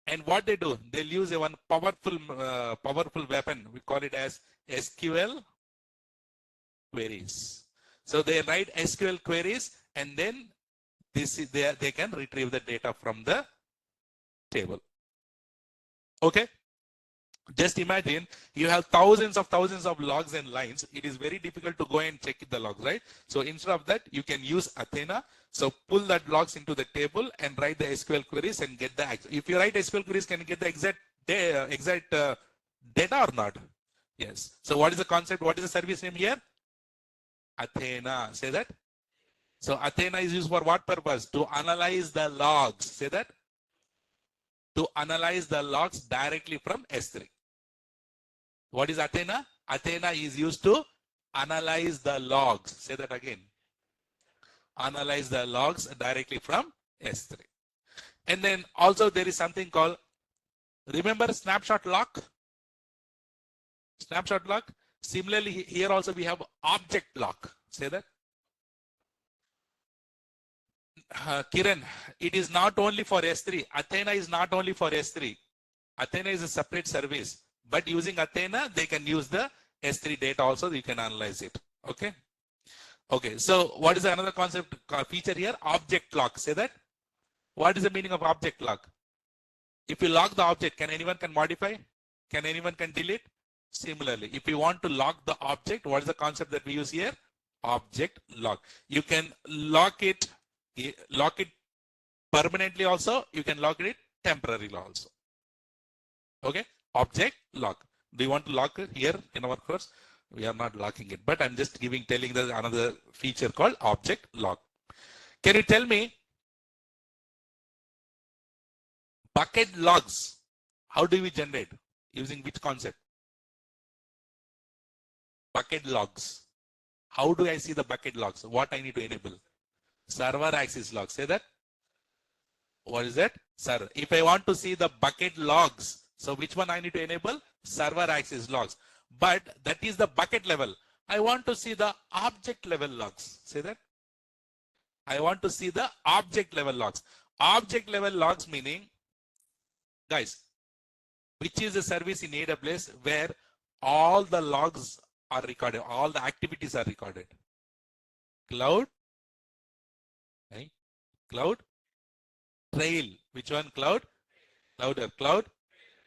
And what they do, they'll use a one powerful weapon. We call it as SQL queries. So they write SQL queries and then they can retrieve the data from the table. Okay. Just imagine you have thousands of logs and lines. It is very difficult to go and check the logs, right? So instead of that, you can use Athena. So pull that logs into the table and write the SQL queries and get the, if you write SQL queries, can you get the exact data or not? Yes. So what is the concept? What is the service name here? Athena. Say that. So Athena is used for what purpose? To analyze the logs. Say that. To analyze the logs directly from S3. What is Athena? Athena is used to analyze the logs. Say that again. Analyze the logs directly from S3. And then also there is something called, remember snapshot lock? Snapshot lock. Similarly, here also we have object lock. Say that. Kiran, it is not only for S3. Athena is not only for S3. Athena is a separate service. But using Athena, they can use the S3 data also. You can analyze it. Okay. Okay. So what is another concept feature here? Object lock. Say that. What is the meaning of object lock? If you lock the object, can anyone can modify? Can anyone can delete? Similarly, if you want to lock the object, what is the concept that we use here? Object lock. You can lock it permanently also. You can lock it temporarily also. Okay. Object lock. Do you want to lock it here in our course? We are not locking it, but I'm just telling the another feature called object lock. Can you tell me bucket logs? How do we generate? Using which concept? Bucket logs. How do I see the bucket logs? What I need to enable? Server access logs. Say that. What is that? Sir, if I want to see the bucket logs, so which one I need to enable? Server access logs. But that is the bucket level. I want to see the object level logs. Say that. I want to see the object level logs. Object level logs meaning, guys, which is a service in AWS where all the logs are recorded, all the activities are recorded. Cloud. Okay. Cloud. Trail. Which one? Cloud. Cloud.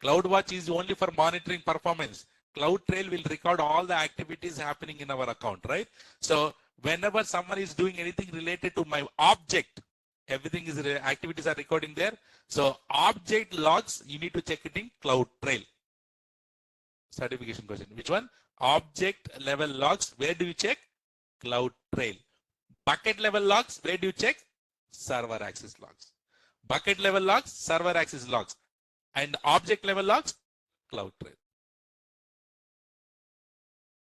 CloudWatch is only for monitoring performance. CloudTrail will record all the activities happening in our account, right? So whenever someone is doing anything related to my object, everything is activities are recording there. So object logs, you need to check it in CloudTrail. Certification question. Which one? Object level logs. Where do you check? CloudTrail. Bucket level logs. Where do you check? Server access logs. Bucket level logs, server access logs. And object level logs, CloudTrail.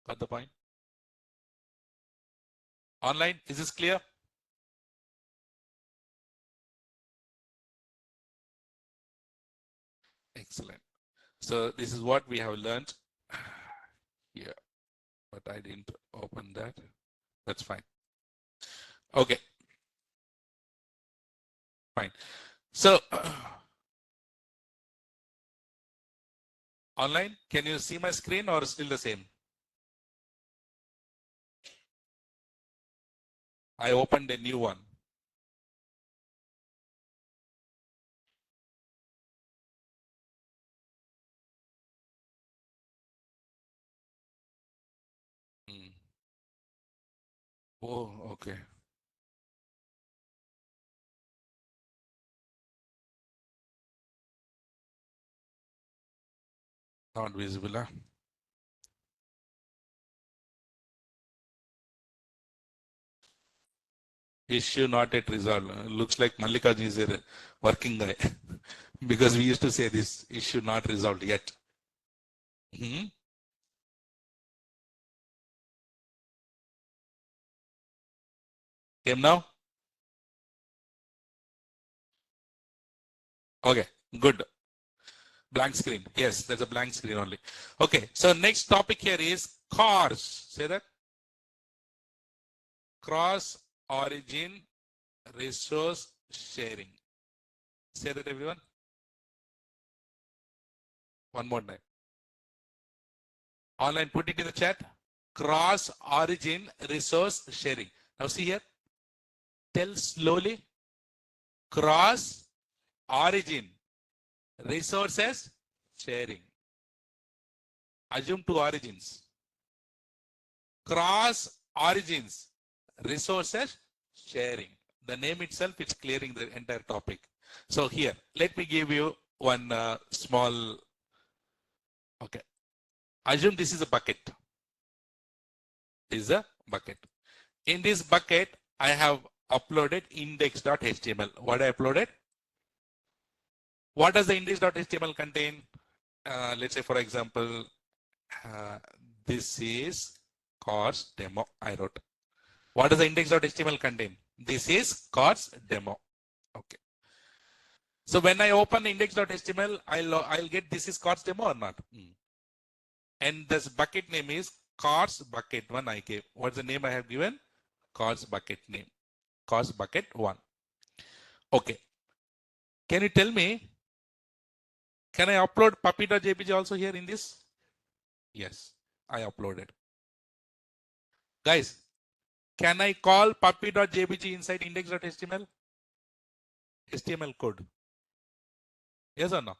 Got the point? Online, is this clear? Excellent. So this is what we have learned here, but I didn't open that. That's fine. Okay, fine. So online, can you see my screen or still the same? I opened a new one. Hmm. Oh, okay. Not visible, huh? Issue not yet resolved. Looks like Mallikarjun is a working guy because we used to say this issue not resolved yet. Hmm. Came now? Okay, good. Blank screen. Yes, there's a blank screen only. Okay, so next topic here is CORS. Say that. Cross origin resource sharing. Say that, everyone. One more time. Online, put it in the chat. Cross origin resource sharing. Now see here. Tell slowly. Cross origin resources sharing. Assume two origins. Cross origins resources sharing. The name itself is clearing the entire topic. So here, let me give you one small. Okay. Assume this is a bucket. This is a bucket. In this bucket, I have uploaded index.html. What I uploaded? What does the index.html contain? Let's say, for example, uh, this is course demo I wrote. What does the index.html contain? This is course demo. Okay. So when I open index.html, I'll get this is course demo or not? And this bucket name is course bucket one I gave. What's the name I have given? Course bucket name. Course bucket one. Okay. Can you tell me, can I upload puppy.jpg also here in this? Yes, I uploaded. Guys, can I call puppy.jpg inside index.html? HTML code. Yes or no?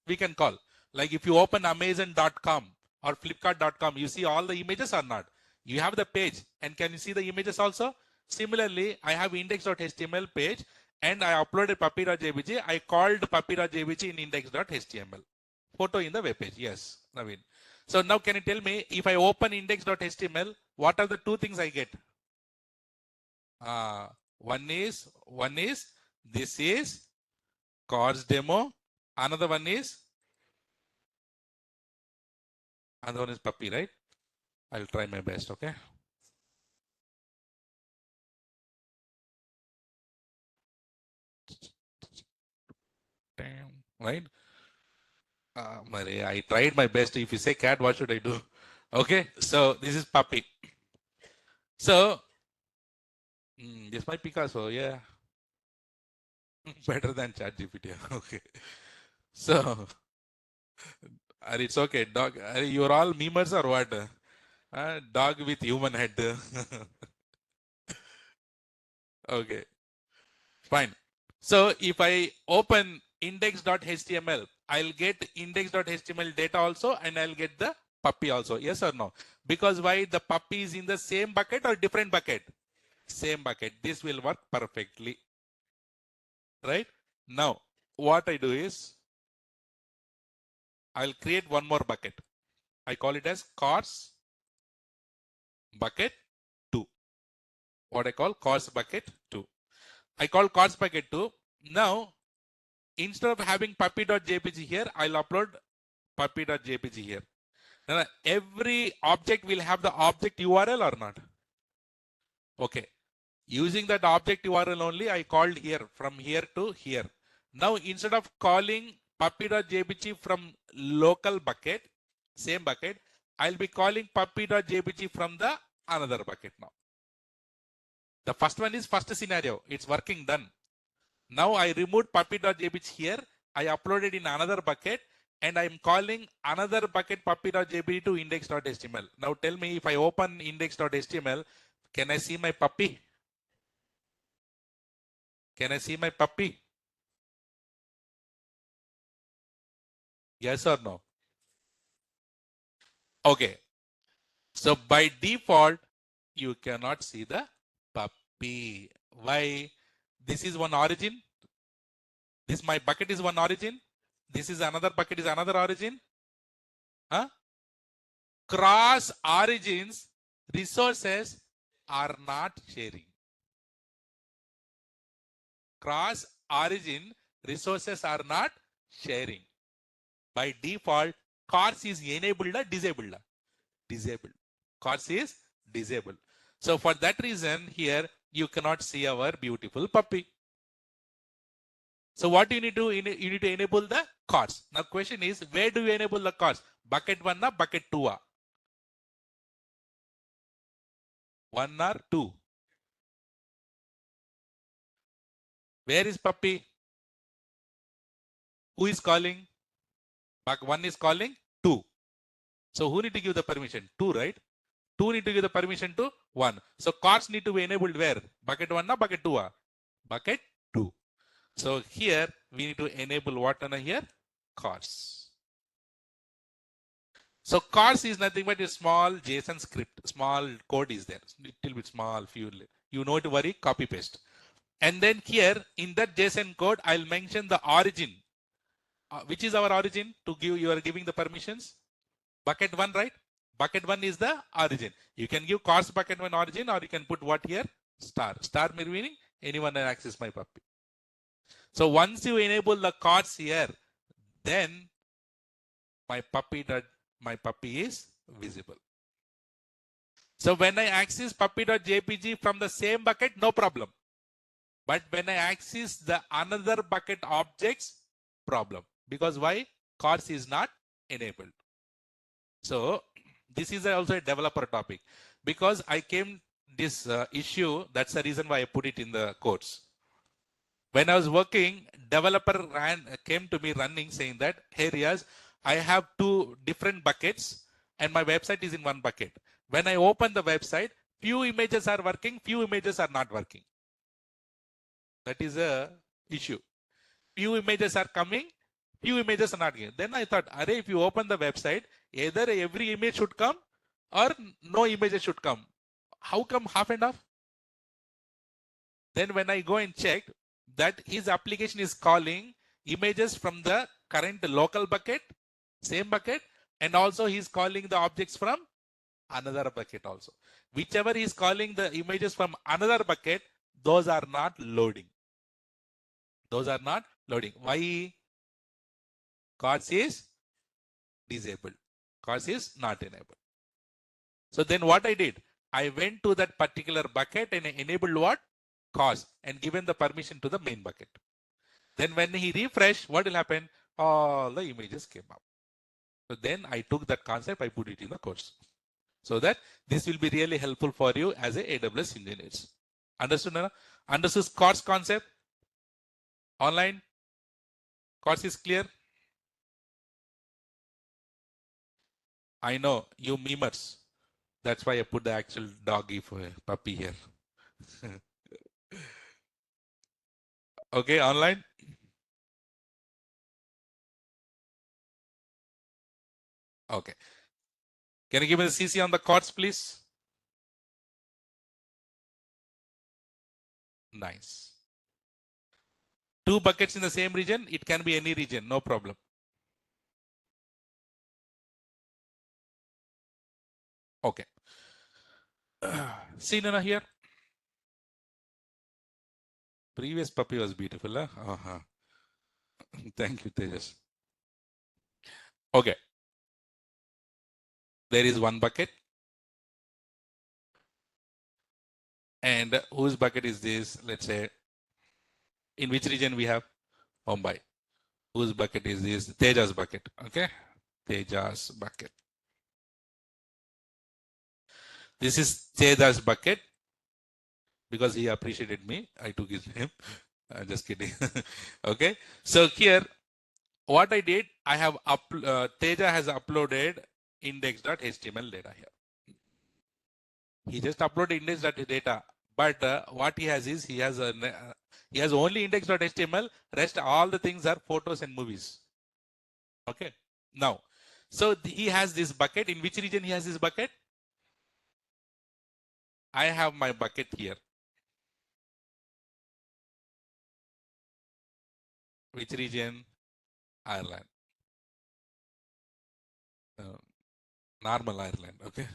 We can call. Like if you open amazon.com or flipkart.com, you see all the images or not? You have the page and can you see the images also? Similarly, I have index.html page and I uploaded puppy.jpg. I called puppy.jpg in index.html. Photo in the web page. Yes, Naveen. So now can you tell me if I open index.html, what are the two things I get? One is this is course demo. Another one is puppy, right? I'll try my best. Okay. Damn. Right. I tried my best. If you say cat, what should I do? Okay. So this is puppy. So this might Picasso. Yeah. Better than ChatGPT. Okay. So it's okay. Dog. You're all memers or what? Dog with human head. Okay. Fine. So if I open index.html, I'll get index.html data also and I'll get the puppy also. Yes or no? Because why? The puppy is in the same bucket or different bucket? Same bucket. This will work perfectly. Right? Now, what I do is I'll create one more bucket. I call it as course bucket 2. What I call course bucket 2. I call course bucket 2. Now, instead of having puppy.jpg here, I'll upload puppy.jpg here. Now, every object will have the object URL or not? Okay. Using that object URL only, I called here from here to here. Now, instead of calling puppy.jpg from local bucket, same bucket, I'll be calling puppy.jpg from the another bucket now. The first one is first scenario. It's working done. Now I removed puppy.jpg here. I uploaded in another bucket and I'm calling another bucket puppy.jpg to index.html. Now tell me, if I open index.html, can I see my puppy? Can I see my puppy? Yes or no? Okay. So by default, you cannot see the puppy. Why? This is one origin. This my bucket is one origin. This is another bucket is another origin. Huh? Cross origins resources are not sharing. Cross origin resources are not sharing. By default, CORS is enabled or disabled? Disabled. CORS is disabled. So for that reason, here you cannot see our beautiful puppy. So what do you need to you need to enable the CORS. Now question is, where do you enable the CORS? Bucket 1 or bucket 2? 1 or 2? Where is puppy? Who is calling? Bucket 1 is calling 2. So who need to give the permission? 2, right? 2 need to give the permission to 1. So CORS need to be enabled where? Bucket 1 or bucket 2? Bucket 2. So here we need to enable what on here? CORS. So CORS is nothing but a small JSON script. Small code is there. Little bit small, few. You know to worry, copy paste. And then here in that JSON code, I'll mention the origin. Which is our origin to give, you are giving the permissions? Bucket 1, right? Bucket 1 is the origin. You can give CORS bucket 1 origin, or you can put what here? Star. Star meaning anyone can access my puppy. So once you enable the CORS here, then my puppy is visible. So when I access puppy.jpg from the same bucket, no problem. But when I access the another bucket objects, problem. Because why? CORS is not enabled. So this is also a developer topic. Because I came this issue, that's the reason why I put it in the codes. When I was working, developer came to me running saying that, hey Riaz, I have 2 different buckets and my website is in one bucket. When I open the website, few images are working, few images are not working. That is a issue. Few images are coming, few images are not coming. Then I thought, array, if you open the website, either every image should come or no images should come. How come half and half? Then when I go and check, that his application is calling images from the current local bucket, same bucket, and also he's calling the objects from another bucket also. Whichever he's calling the images from another bucket, those are not loading. Those are not loading. Why? CORS is disabled. CORS is not enabled. So then what I did? I went to that particular bucket and enabled what? CORS, and given the permission to the main bucket. Then when he refresh, what will happen? All the images came up. So then I took that concept, I put it in the course. So that this will be really helpful for you as a AWS engineers. Understood, Nana? Understood CORS concept? Online? CORS is clear? I know you memers. That's why I put the actual doggy for a puppy here. Okay, online? Okay. Can you give me the CC on the CORS, please? Nice. 2 buckets in the same region. It can be any region, no problem. Okay. See Nana here. Previous puppy was beautiful. Huh? Uh-huh. Thank you, Tejas. Okay. There is one bucket. And whose bucket is this? Let's say, in which region we have? Mumbai. Whose bucket is this? Teja's bucket. Okay. Teja's bucket. This is Teja's bucket. because he appreciated me. I took his name. Just kidding. Okay. So here, what I did, I have Teja has uploaded index.html data here. He just uploaded index.data, but what he has is he has only index.html. Rest all the things are photos and movies. Okay. Now, so he has this bucket. In which region he has this bucket? I have my bucket here. Which region? Ireland. Normal Ireland. Okay.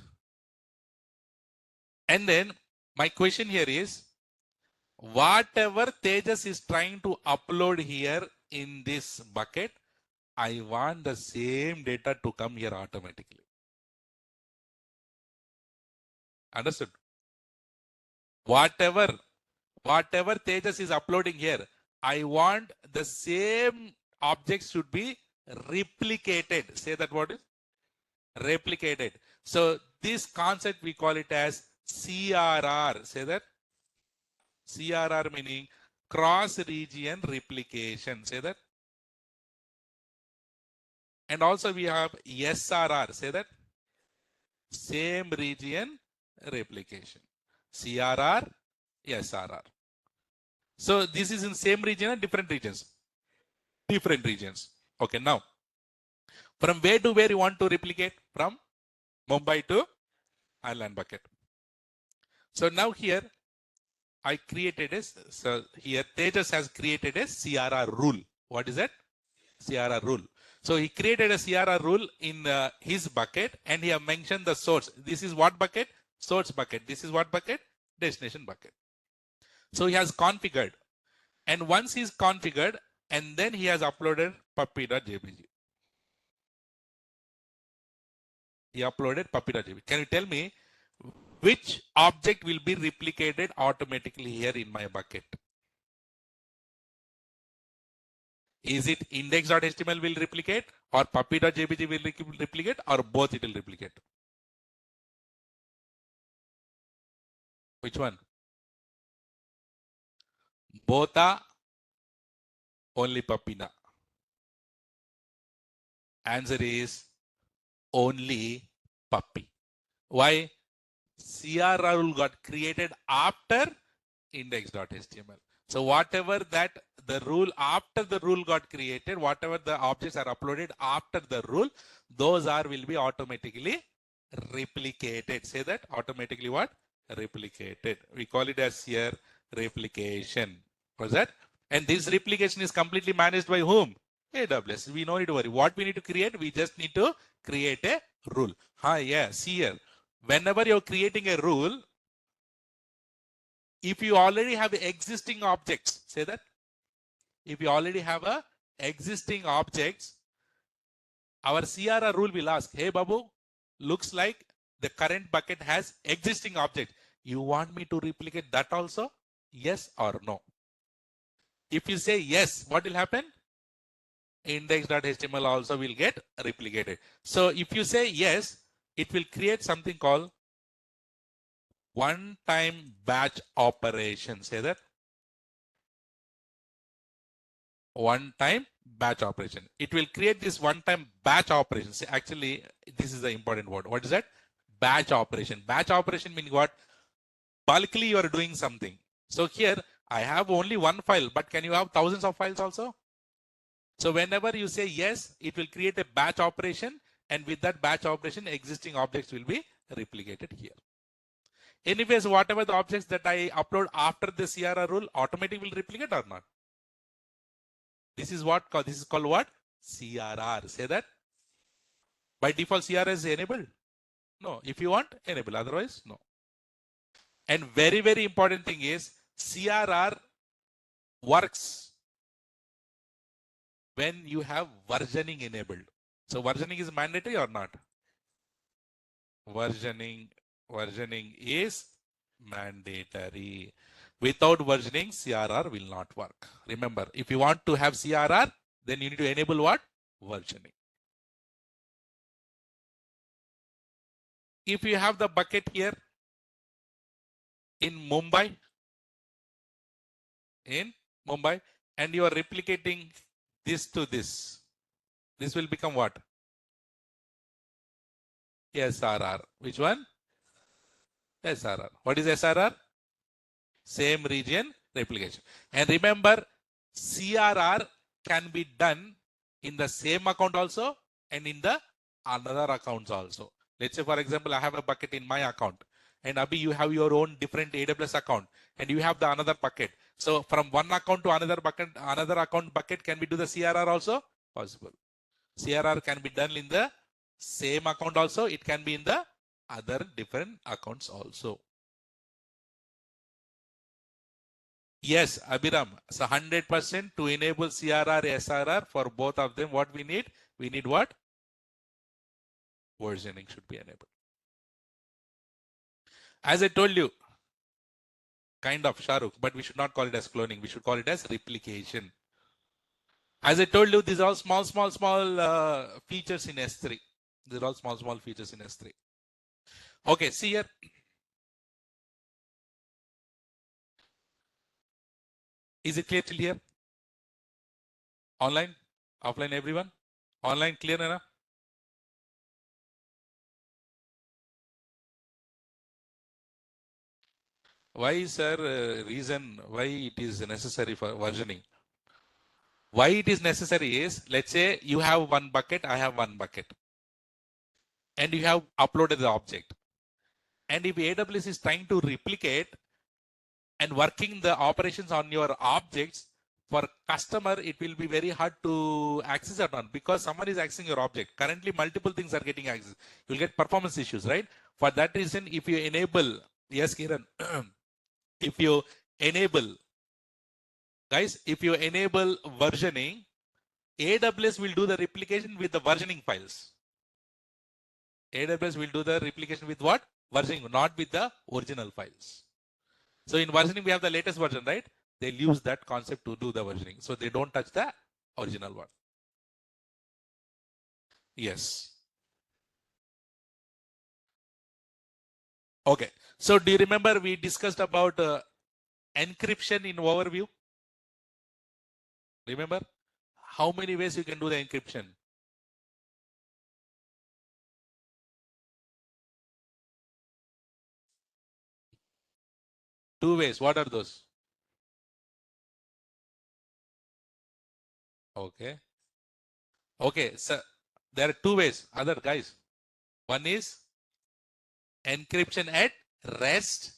And then my question here is, whatever Tejas is trying to upload here in this bucket, I want the same data to come here automatically. Understood? Whatever Tejas is uploading here, I want the same objects should be replicated. Say that word is replicated. So this concept we call it as CRR. Say that. CRR meaning cross region replication. Say that. And also we have SRR. Say that. Same region replication. CRR, SRR. So this is in same region or different regions? Different regions. Okay, now from where to where you want to replicate? From Mumbai to Ireland bucket. So now here I created a, so here Tejas has created a CRR rule. What is that? CRR rule. So he created a CRR rule in his bucket and he have mentioned the source. This is what bucket? Source bucket. This is what bucket? Destination bucket. So he has configured. And once he's configured, and then he has uploaded puppy.jpg. He uploaded puppy.jpg. Can you tell me which object will be replicated automatically here in my bucket? Is it index.html will replicate or puppy.jpg will replicate or both it will replicate? Which one? Both are only puppy. Answer is only puppy. Why? CRR rule got created after index.html. So whatever that the rule after the rule got created, whatever the objects are uploaded after the rule, those are will be automatically replicated. Say that automatically what? Replicated. We call it as here replication. Was that? And this replication is completely managed by whom? AWS. We don't need to worry. What we need to create, we just need to create a rule. Yeah, see here. Whenever you're creating a rule, if you already have existing objects, say that. If you already have a existing objects, our CRR rule will ask, hey Babu, looks like the current bucket has existing object. You want me to replicate that also? Yes or no? If you say yes, what will happen? Index.html also will get replicated. So if you say yes, it will create something called one-time batch operation. Say that. One-time batch operation. It will create this one-time batch operation. See, actually, this is the important word. What is that? Batch operation. Batch operation means what? Bulkily you are doing something. So here I have only one file, but can you have thousands of files also? So whenever you say yes, it will create a batch operation, and with that batch operation, existing objects will be replicated here. Anyways, whatever the objects that I upload after the CRR rule, automatically will replicate or not? This is what this is called what? CRR. Say that. By default, CRR is enabled. No, if you want, enable. Otherwise, no. And very, very important thing is CRR works when you have versioning enabled. So versioning is mandatory or not? Versioning is mandatory. Without versioning, CRR will not work. Remember, if you want to have CRR, then you need to enable what? Versioning. If you have the bucket here in Mumbai, in Mumbai, and you are replicating this to this. This will become what? SRR. Which one? SRR. What is SRR? Same region replication. And remember, CRR can be done in the same account also and in the another accounts also. Let's say, for example, I have a bucket in my account, and Abhi, you have your own different AWS account, and you have the another bucket. So from one account to another account bucket, can we do the CRR also? Possible. CRR can be done in the same account also. It can be in the other different accounts also. Yes, Abhiram. So 100% to enable CRR, SRR for both of them. What we need? We need what? Versioning should be enabled. As I told you, kind of Shahrukh, but we should not call it as cloning. We should call it as replication. As I told you, these are all small features in S3. These are all small features in S3. Okay, see here. Is it clear till here? Online, offline, everyone? Online clear enough? Why, sir, reason why it is necessary for versioning? Why it is necessary is, let's say you have one bucket, I have one bucket, and you have uploaded the object. And if AWS is trying to replicate and working the operations on your objects, for customer, it will be very hard to access or not, because someone is accessing your object. Currently, multiple things are getting access. You'll get performance issues, right? For that reason, if you enable, yes, Kiran, if you enable, guys, if you enable versioning, AWS will do the replication with the versioning files. AWS will do the replication with what? Versioning, not with the original files. So in versioning, we have the latest version, right? They'll use that concept to do the versioning. So they don't touch the original one. Yes. Okay. So do you remember we discussed about encryption in overview? Remember? How many ways you can do the encryption? Two ways. What are those? Okay. Okay. So there are two ways. Other guys. One is encryption at rest.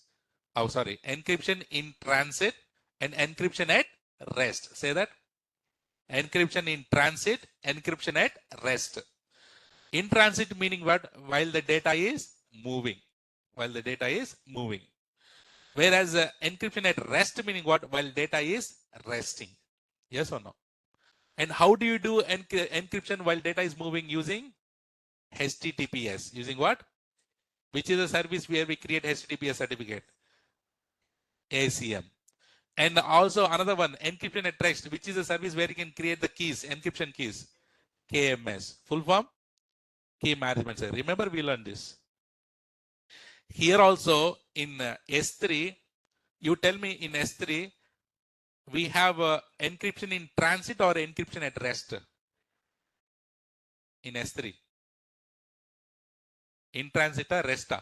Oh, sorry. Encryption in transit and encryption at rest. Say that. Encryption in transit, encryption at rest. In transit meaning what? While the data is moving. While the data is moving. Whereas encryption at rest meaning what? While data is resting. Yes or no? And how do you do encryption while data is moving? Using HTTPS. Using what? Which is a service where we create HTTPS certificate? ACM. And also another one, encryption at rest, which is a service where you can create the keys, encryption keys. KMS. Full form? Key management. Remember, we learned this. Here also in S3, you tell me in S3, we have encryption in transit or encryption at rest in S3? In transit or rest?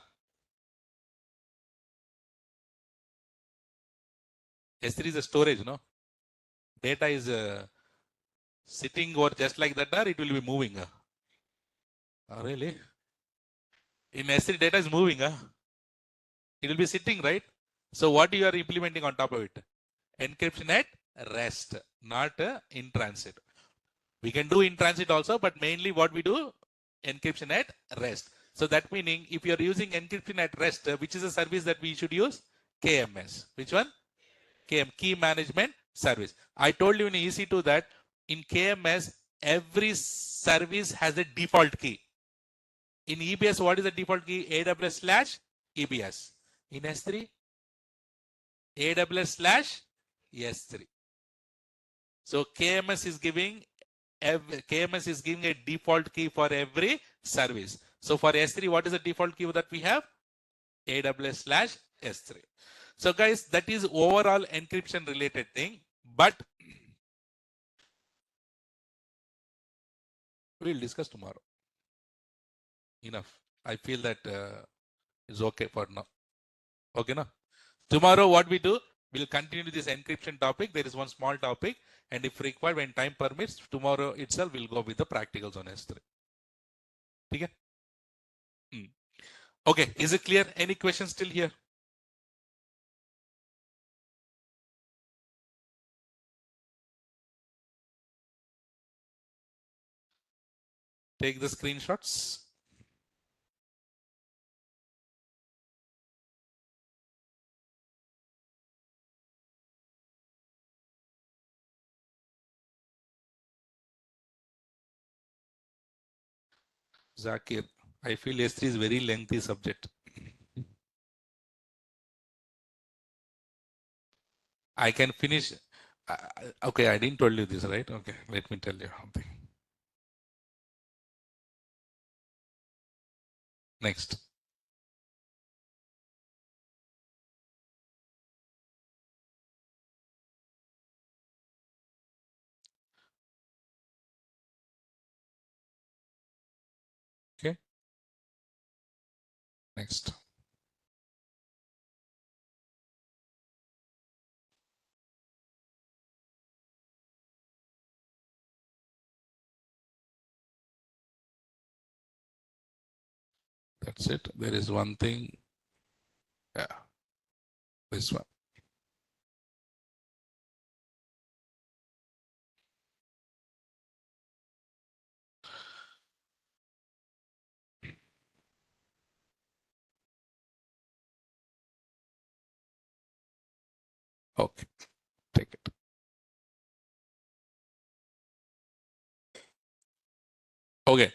S3 is a storage, no? Data is sitting or just like that, or it will be moving. Oh, really? In S3, data is moving. It will be sitting, right? So what you are implementing on top of it? Encryption at rest, not in transit. We can do in transit also, but mainly what we do, encryption at rest. So that meaning if you are using encryption at rest, which is a service that we should use? KMS. Which one? Key management service. I told you in EC2 that in KMS, every service has a default key. In EBS, what is the default key? AWS/EBS. In S3, AWS/S3. So KMS is giving a default key for every service. So for S3, what is the default key that we have? AWS/S3. So guys, that is overall encryption related thing. But we'll discuss tomorrow. Enough. I feel that is okay for now. Okay, now. Tomorrow, what we do, we'll continue this encryption topic. There is one small topic, and if required, when time permits, tomorrow itself we'll go with the practicals on S3. Okay? Okay, is it clear? Any questions still here? Take the screenshots. Zakir, I feel S3 is very lengthy subject. I can finish. Okay, I didn't tell you this, right? Okay, let me tell you something. Next. Okay. Next. That's it. There is one thing. Yeah. This one. Okay. Take it. Okay.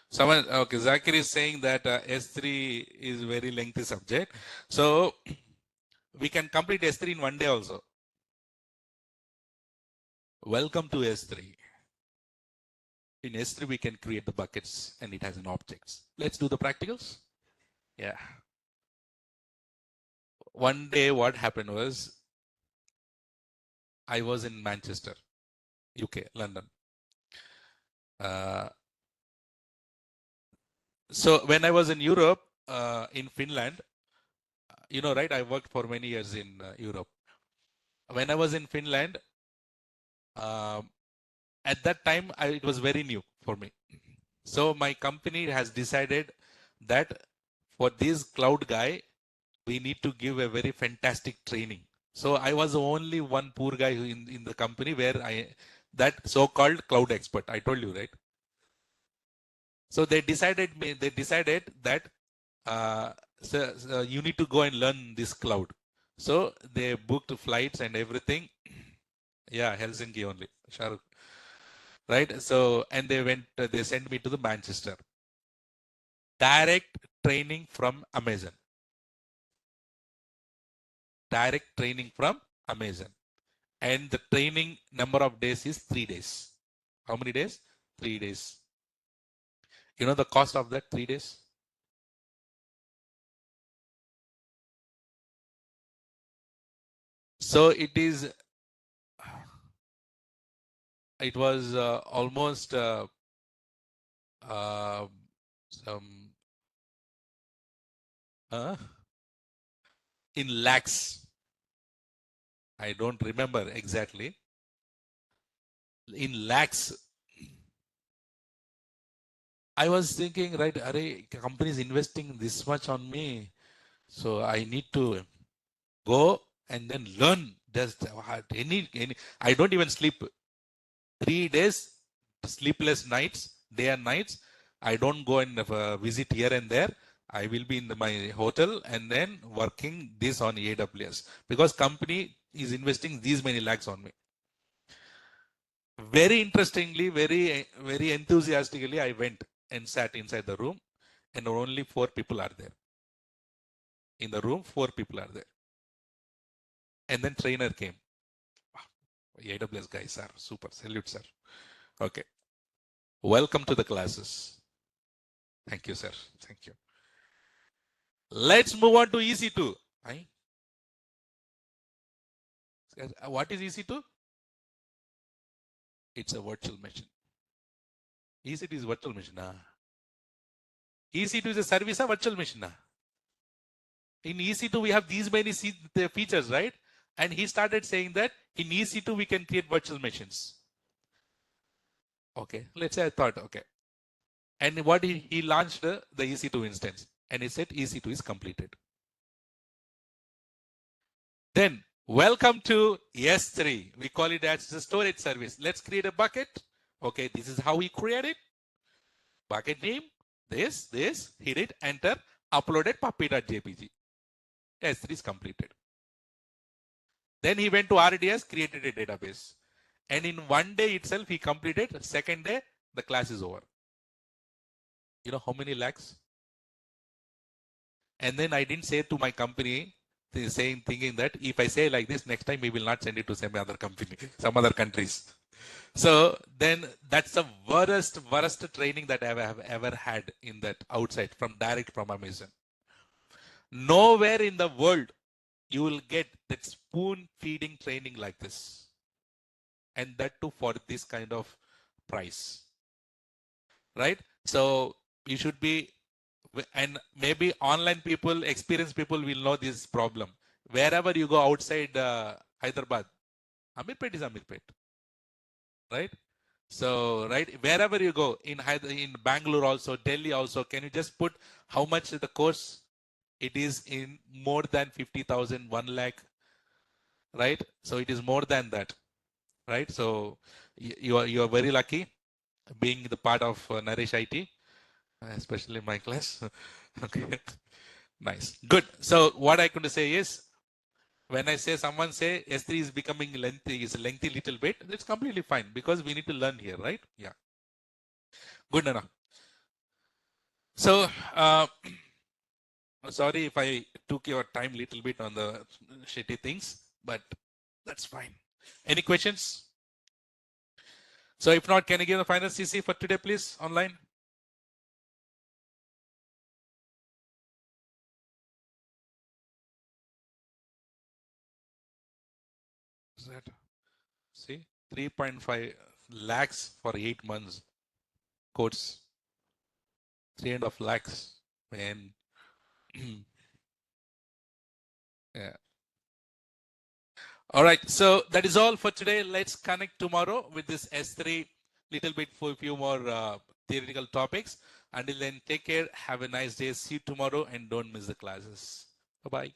Someone, okay, Zakir is saying that S3 is very lengthy subject. So we can complete S3 in one day also. Welcome to S3. In S3, we can create the buckets and it has an objects. Let's do the practicals. Yeah. One day, what happened was I was in Manchester, UK, London. So when I was in Europe, in Finland, you know, right? I worked for many years in Europe. When I was in Finland, at that time, it was very new for me. So my company has decided that for this cloud guy, we need to give a very fantastic training. So I was the only one poor guy in the company where that so-called cloud expert. I told you, right? So they decided that so you need to go and learn this cloud. So they booked flights and everything. Yeah, Helsinki only. Shahrukh. Right. So and they sent me to the Manchester. Direct training from Amazon. Direct training from Amazon. And the training number of days is 3 days. How many days? 3 days. You know the cost of that 3 days? So it was almost some in lakhs. I don't remember exactly. In lakhs. I was thinking, right, company is investing this much on me. So I need to go and then learn. Just any. I don't even sleep. 3 days, sleepless nights, day and nights. I don't go and visit here and there. I will be in my hotel and then working this on AWS because company is investing these many lakhs on me. Very interestingly, very enthusiastically, I went and sat inside the room, and only 4 people are there. In the room, 4 people are there. And then trainer came. AWS guys are super. Salute, sir. Okay. Welcome to the classes. Thank you, sir. Thank you. Let's move on to EC2. What is EC2? It's a virtual machine. EC2 is virtual machine. EC2 is a service of virtual machine. In EC2, we have these many features, right? And he started saying that in EC2, we can create virtual machines. Okay, let's say I thought, okay. And what he launched the EC2 instance, and he said EC2 is completed. Then welcome to S3. We call it as the storage service. Let's create a bucket. Okay, this is how we create it. Bucket name, this, hit it, enter, uploaded puppy.jpg. S3 is completed. Then he went to RDS, created a database. And in one day itself, he completed. Second day, the class is over. You know how many lakhs? And then I didn't say to my company, thinking that if I say like this, next time we will not send it to some other company, some other countries. So then that's the worst training that I have ever had in that outside direct from Amazon. Nowhere in the world you will get that spoon feeding training like this. And that too for this kind of price. Right? So you should be, and maybe online people, experienced people will know this problem. Wherever you go outside Hyderabad, Amirpet is Amirpet. Right? So, right, wherever you go, in Bangalore also, Delhi also, can you just put how much the course? It is in more than 50,000, 1 lakh, right? So it is more than that, right? So you are very lucky being the part of Naresh IT, especially my class. Okay, nice, good. So what I could say is, when I say someone say S3 is becoming lengthy little bit, it's completely fine because we need to learn here, right? Yeah. Good enough. So, sorry if I took your time little bit on the shitty things, but that's fine. Any questions? So if not, can I give the final CC for today, please, online? Is that, see, 3.5 lakhs for 8 months course. 3.5 lakhs, man. Yeah. All right. So that is all for today. Let's connect tomorrow with this S3 little bit for a few more theoretical topics. Until then, take care. Have a nice day. See you tomorrow and don't miss the classes. Bye-bye.